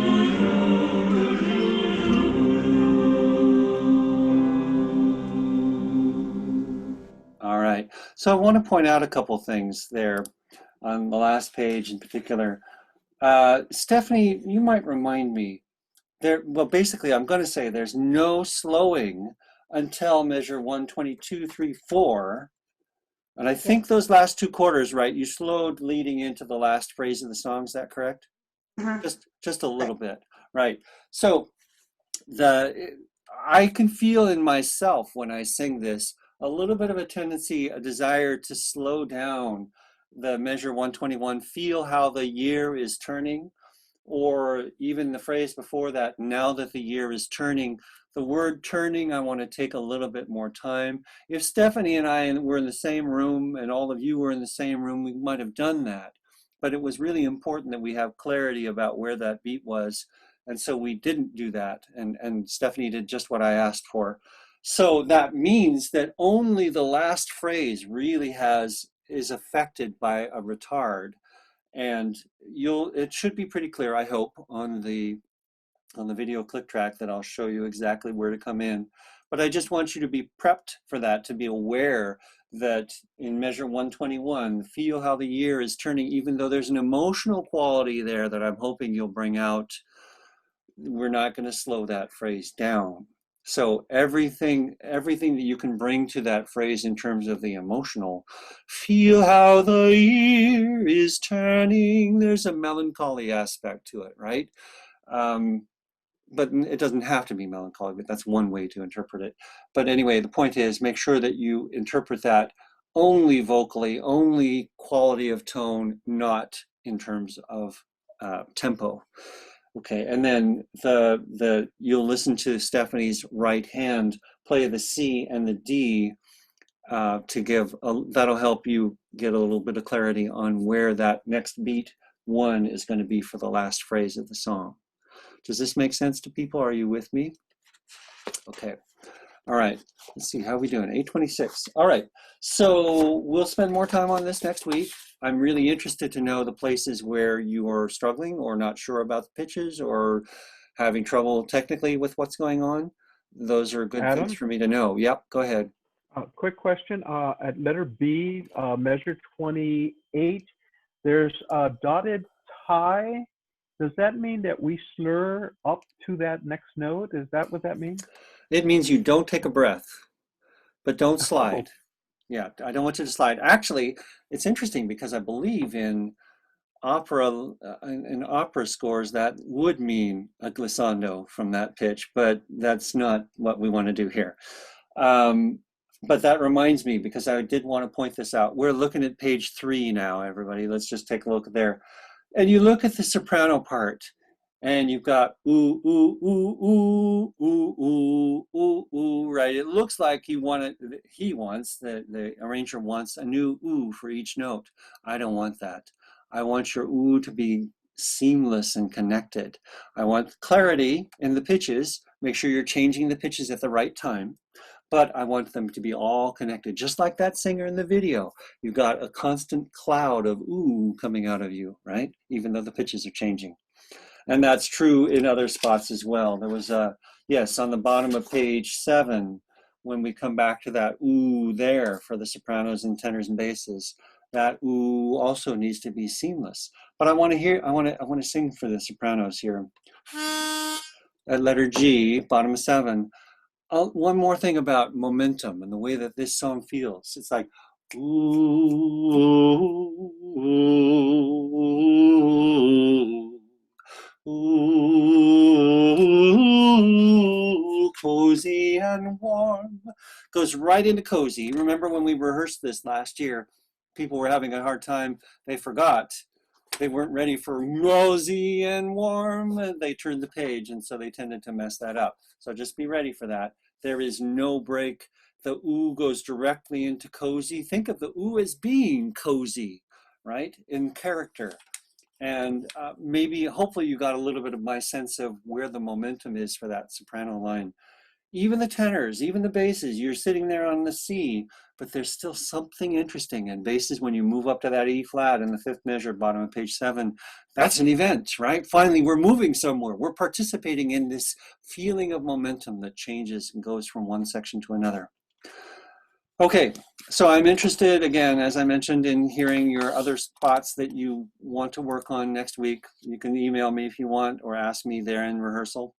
do. All right. So I want to point out a couple things there on the last page in particular. Stephanie, you might remind me. Well, basically, I'm going to say there's no slowing until measure 122, 3, 4. And I think those last 2 quarters, right, you slowed leading into the last phrase of the song, is that correct? Just a little bit, right. So I can feel in myself when I sing this, a little bit of a tendency, a desire to slow down the measure 121, feel how the year is turning, or even the phrase before that, now that the year is turning. The word turning, I want to take a little bit more time. If Stephanie and I were in the same room and all of you were in the same room, we might have done that. But it was really important that we have clarity about where that beat was. And so we didn't do that. And Stephanie did just what I asked for. So that means that only the last phrase really is affected by a retard. And it should be pretty clear, I hope, on the video click track that I'll show you exactly where to come in. But I just want you to be prepped for that, to be aware that in measure 121, feel how the year is turning, even though there's an emotional quality there that I'm hoping you'll bring out. We're not going to slow that phrase down. So everything that you can bring to that phrase in terms of the emotional, feel how the year is turning. There's a melancholy aspect to it, right? But it doesn't have to be melancholy, but that's one way to interpret it. But anyway, the point is, make sure that you interpret that only vocally, only quality of tone, not in terms of tempo. Okay, and then you'll listen to Stephanie's right hand play the C and the D that'll help you get a little bit of clarity on where that next beat one is going to be for the last phrase of the song. Does this make sense to people? Are you with me? Okay. All right. Let's see, how are we doing? 8:26. All right. So we'll spend more time on this next week. I'm really interested to know the places where you are struggling or not sure about the pitches or having trouble technically with what's going on. Those are good things Adam? for me to know. Yep, go ahead. Quick question. At letter B, measure 28, there's a dotted tie. Does that mean that we slur up to that next note? Is that what that means? It means you don't take a breath, but don't Oh. slide. Yeah, I don't want you to slide. Actually, it's interesting because I believe in opera scores that would mean a glissando from that pitch, but that's not what we want to do here. But that reminds me, because I did want to point this out. We're looking at page 3 now, everybody. Let's just take a look there. And you look at the soprano part, and you've got ooh, ooh, ooh, ooh, ooh, ooh, ooh, ooh, right? It looks like the arranger wants a new ooh for each note. I don't want that. I want your ooh to be seamless and connected. I want clarity in the pitches. Make sure you're changing the pitches at the right time. But I want them to be all connected, just like that singer in the video. You've got a constant cloud of ooh coming out of you, right? Even though the pitches are changing. And that's true in other spots as well. There was yes, on the bottom of page 7, when we come back to that ooh there for the sopranos and tenors and basses, that ooh also needs to be seamless. But I want to sing for the sopranos here. At letter G, bottom of 7. One more thing about momentum and the way that this song feels. It's like, ooh, ooh, ooh, cozy and warm. Goes right into cozy. Remember when we rehearsed this last year, people were having a hard time. They forgot. They weren't ready for cozy and warm. They turned the page, and so they tended to mess that up. So just be ready for that. There is no break. The ooh goes directly into cozy. Think of the ooh as being cozy, right? In character. And maybe, hopefully you got a little bit of my sense of where the momentum is for that soprano line. Even the tenors, even the basses, you're sitting there on the C, but there's still something interesting. And basses, when you move up to that E flat in the 5th measure, bottom of page 7, that's an event, right? Finally, we're moving somewhere. We're participating in this feeling of momentum that changes and goes from one section to another. Okay, so I'm interested, again, as I mentioned, in hearing your other spots that you want to work on next week. You can email me if you want, or ask me there in rehearsal.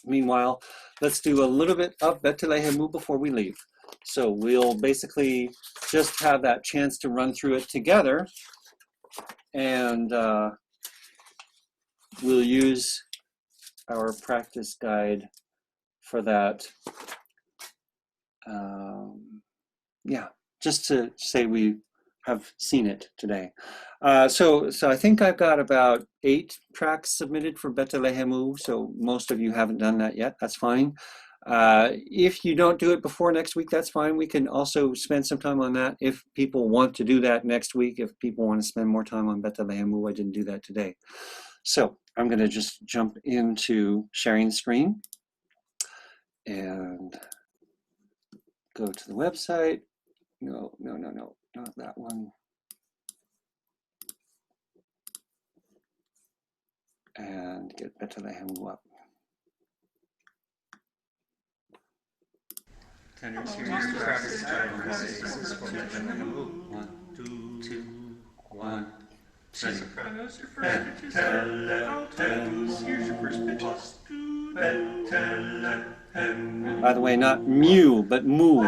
Meanwhile, let's do a little bit of Betelehemu before we leave. So we'll basically just have that chance to run through it together, and we'll use our practice guide for that. Yeah, just to say we have seen it today. So I think I've got about 8 tracks submitted for Betelehemu, so most of you haven't done that yet. That's fine. If you don't do it before next week, that's fine. We can also spend some time on that if people want to do that next week, if people want to spend more time on Betelehemu. I didn't do that today. So I'm going to just jump into sharing the screen and go to the website. No, not that one. And get Betelehemu up. Tenor series practice guide. 1, 2, 1, 2. Sopranos, your first pitches. Here's your first pitches. By the way, not mew, but moo.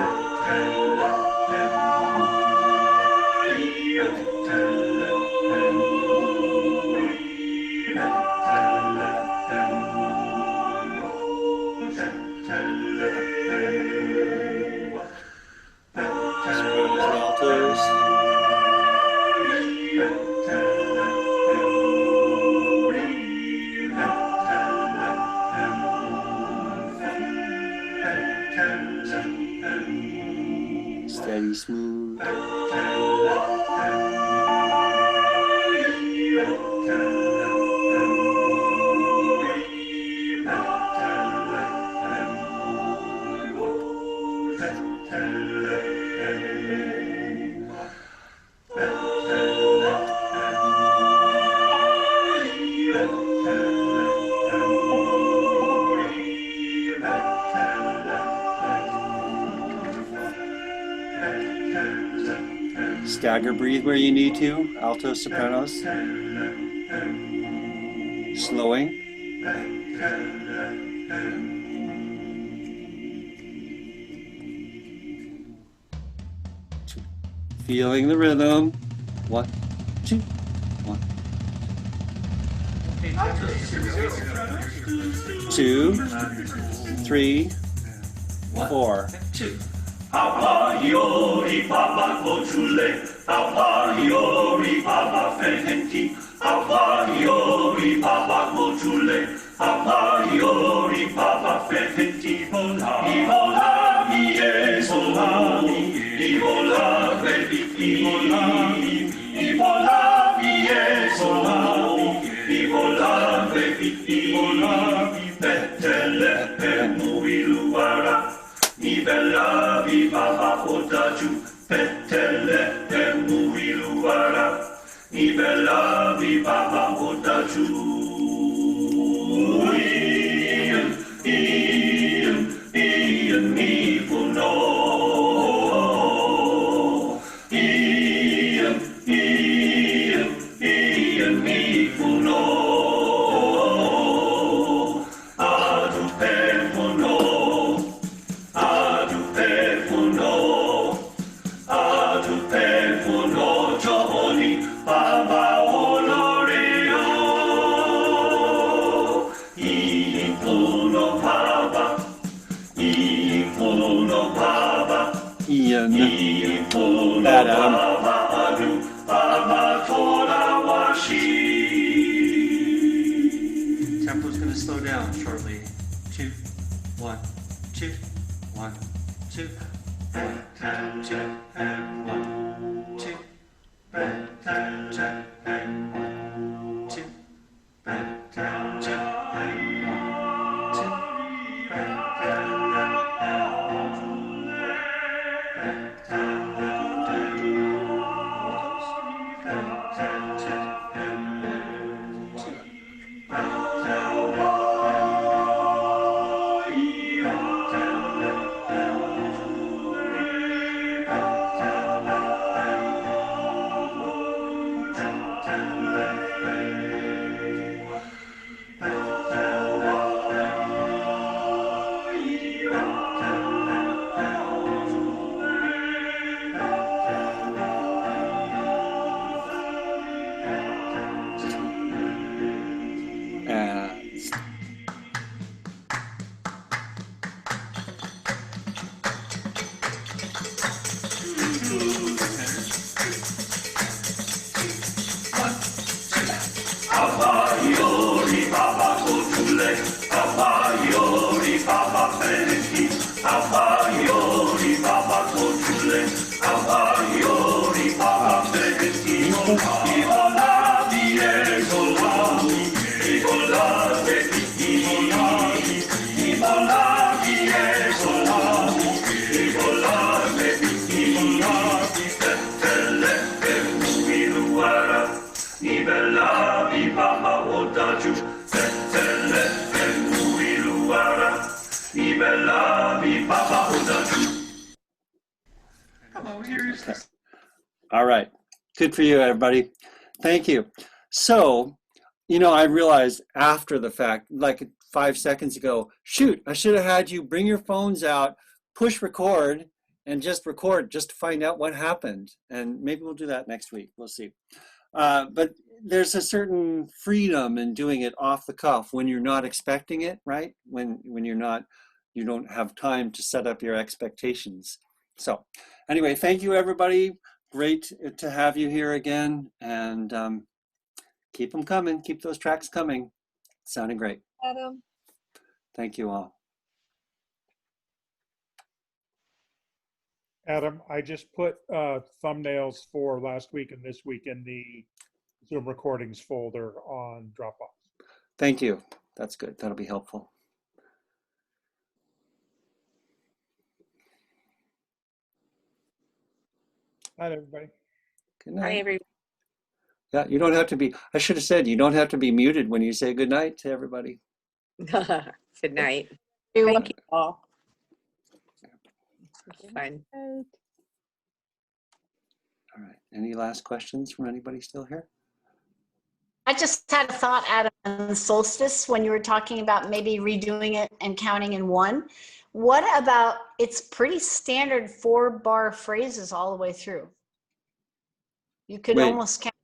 Steady, smooth. Stagger breathe where you need to, altos, sopranos. Slowing. Feeling the rhythm. 1, 2, 1. 2, 3, 4. Yori Baba Kochule, Alpha Yori Baba Fehenti, Alpha Yori Baba Kochule, Alpha Yori Baba Fehenti, Ibola, Ibola, Ibola, Ibola, Ibola, Ibola, Ibola, Betele, Muiluara. Mi bella viva papotaju, petele e muiluara. Mi bella viva papotaju. Ian, mi puno. Ian, mi puno. Adu per puno. Adu per puno, giovani, baba oloreo. In puno baba, Ian. in puno Bad Adam. baba, adu, baba tola washi. Tempo's going to slow down shortly. 2, 1, 2, 1, 2, 1, 2, 1, 2, Okay. All right. Good for you, everybody. Thank you. So, I realized after the fact, like 5 seconds ago, shoot, I should have had you bring your phones out, push record, and just record just to find out what happened. And maybe we'll do that next week. We'll see. But there's a certain freedom in doing it off the cuff when you're not expecting it, right? When you don't have time to set up your expectations. So anyway, thank you, everybody. Great to have you here again. And keep them coming. Keep those tracks coming. Sounding great. Adam. Thank you all. Adam, I just put thumbnails for last week and this week in the Zoom recordings folder on Dropbox. Thank you. That's good. That'll be helpful. Night, everybody. Good night. Hi, everyone. Yeah, you don't have to be, I should have said, you don't have to be muted when you say good night to everybody. Good night. Thank you all. Fun. All right. Any last questions from anybody still here? I just had a thought, Adam, on solstice when you were talking about maybe redoing it and counting in one. What about, it's pretty standard 4-bar phrases all the way through. You could Wait. almost count.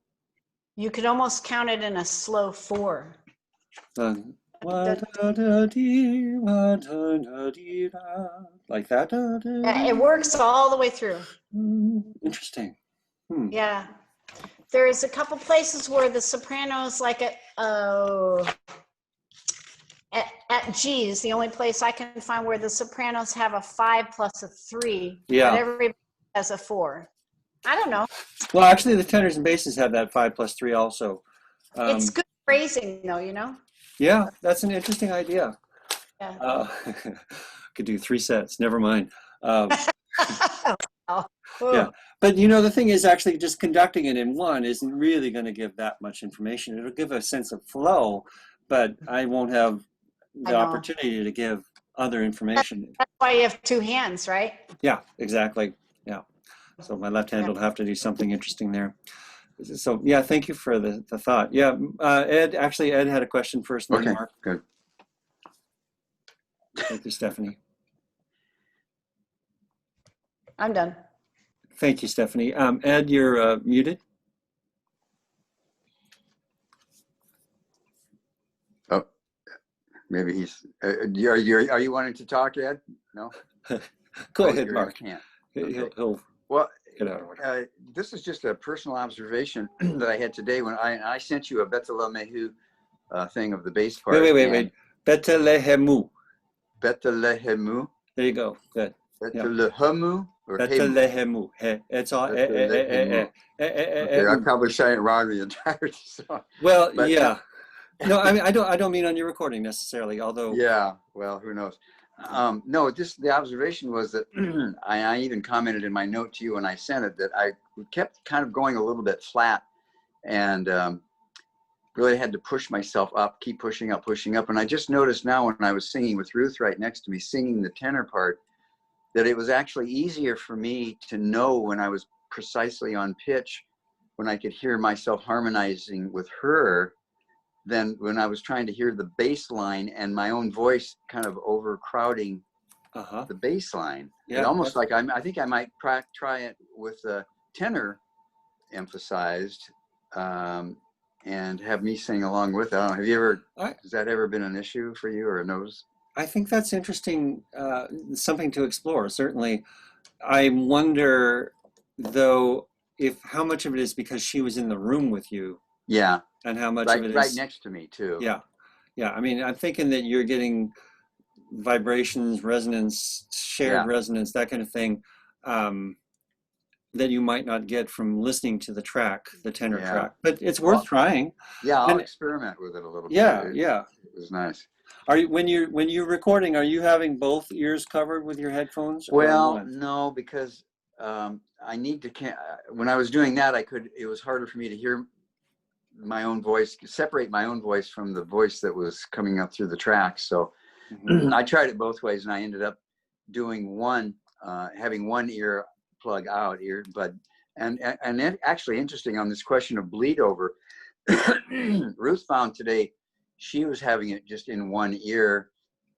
You could almost count it in a slow 4. Like that? Yeah, it works all the way through. Interesting. Yeah. There's a couple places where the sopranos, like at G is the only place I can find where the sopranos have a 5 plus a 3. Yeah. But everybody has a 4. I don't know. Well, actually, the tenors and basses have that 5 plus 3 also. It's good phrasing, though, you know? Yeah, that's an interesting idea. Yeah. Could do 3 sets. Never mind. Oh. Yeah, but you know, the thing is, actually just conducting it in one isn't really going to give that much information. It'll give a sense of flow, but I won't have the opportunity to give other information. That's why you have 2 hands, right? Yeah, exactly. Yeah. So my left hand will have to do something interesting there. So yeah, thank you for the thought. Yeah, Ed had a question first. And then Mark. Good. Thank you, Stephanie. I'm done. Thank you, Stephanie. Ed, you're muted. Oh, maybe he's. Are you wanting to talk, Ed? No. Go ahead, Mark. Can't. Okay. He'll well, get out of order. This is just a personal observation that I had today when I sent you a Bethlehemu thing of the bass part. Wait. Bethlehemu. Bethlehemu. There you go. Good. Bethlehemu. Bethlehemu. It's all. Okay, I probably sang it wrong the entire song. Well, but, yeah. No, I mean, I don't mean on your recording necessarily, although. Yeah. Well, who knows? No, just the observation was that I even commented in my note to you when I sent it that I kept kind of going a little bit flat, and really had to push myself up, keep pushing up. And I just noticed now when I was singing with Ruth right next to me, singing the tenor part, that it was actually easier for me to know when I was precisely on pitch, when I could hear myself harmonizing with her, than when I was trying to hear the bass line and my own voice kind of overcrowding the bass line. Yeah, it almost like I think I might try it with the tenor emphasized and have me sing along with it. I don't know, have you ever, has that ever been an issue for you or a nose? I think that's interesting, something to explore, certainly. I wonder, though, if how much of it is because she was in the room with you. Yeah. And how much of it is right next to me too. Yeah. I mean, I'm thinking that you're getting vibrations, resonance, shared resonance, that kind of thing, that you might not get from listening to the track, the tenor track. But it's worth trying. Yeah, I'll experiment with it a little bit. Yeah. It was nice. Are you when you're recording? Are you having both ears covered with your headphones? Well, no, because I need to. When I was doing that, it was harder for me to hear my own voice, separate my own voice from the voice that was coming up through the track. So I tried it both ways, and I ended up doing having one ear plug out, earbud. And actually interesting on this question of bleed over, Ruth found today she was having it just in one ear,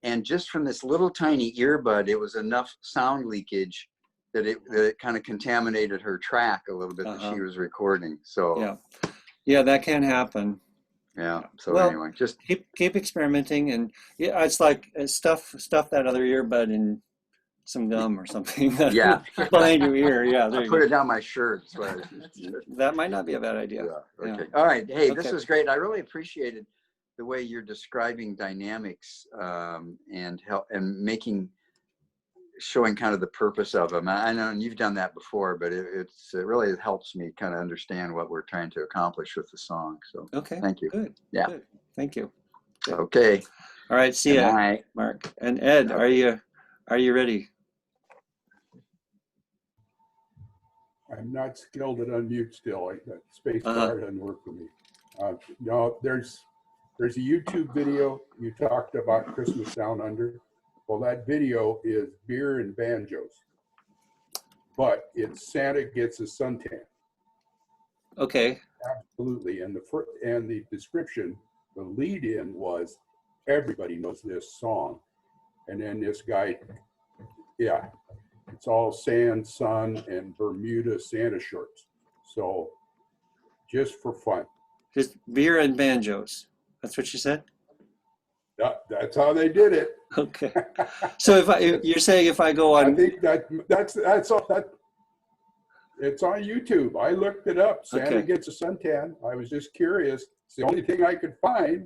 and just from this little tiny earbud, it was enough sound leakage that it kind of contaminated her track a little bit that she was recording. So yeah, that can happen. Yeah. So anyway, just keep experimenting, and it's like stuff that other earbud in some gum or something. Yeah. Behind your ear. Yeah. I'll put it down my shirt. That might not be a bad idea. Yeah. Okay. All right. Hey, this was great. I really appreciated the way you're describing dynamics and making showing kind of the purpose of them. I know you've done that before, but it really helps me kind of understand what we're trying to accomplish with the song. So Okay. thank you. Good. Yeah. Good. Thank you. Good. Okay. All right. See Good ya, night. Mark. And Ed, Okay. are you ready? I'm not skilled at unmute still. That space bar doesn't work for me. No, there's a YouTube video. You talked about Christmas Down Under. Well, that video is beer and banjos, but it's Santa Gets a Suntan. Okay. Absolutely. And the description, the lead in was, everybody knows this song. And then this guy, yeah, it's all sand, sun, and Bermuda Santa shorts. So just for fun. Just beer and banjos. That's what you said? That's how they did it. Okay. So you're saying if I go on, I think that's all. It's on YouTube. I looked it up. Santa Gets a Suntan. I was just curious. It's the only thing I could find.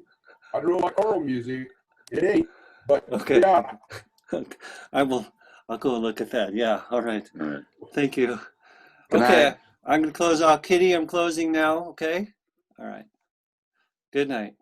I don't know about choral music. It ain't. But okay. Yeah. I'll go and look at that. Yeah. All right. Thank you. Good Okay. night. I'm going to close off. Kitty, I'm closing now. Okay. All right. Good night.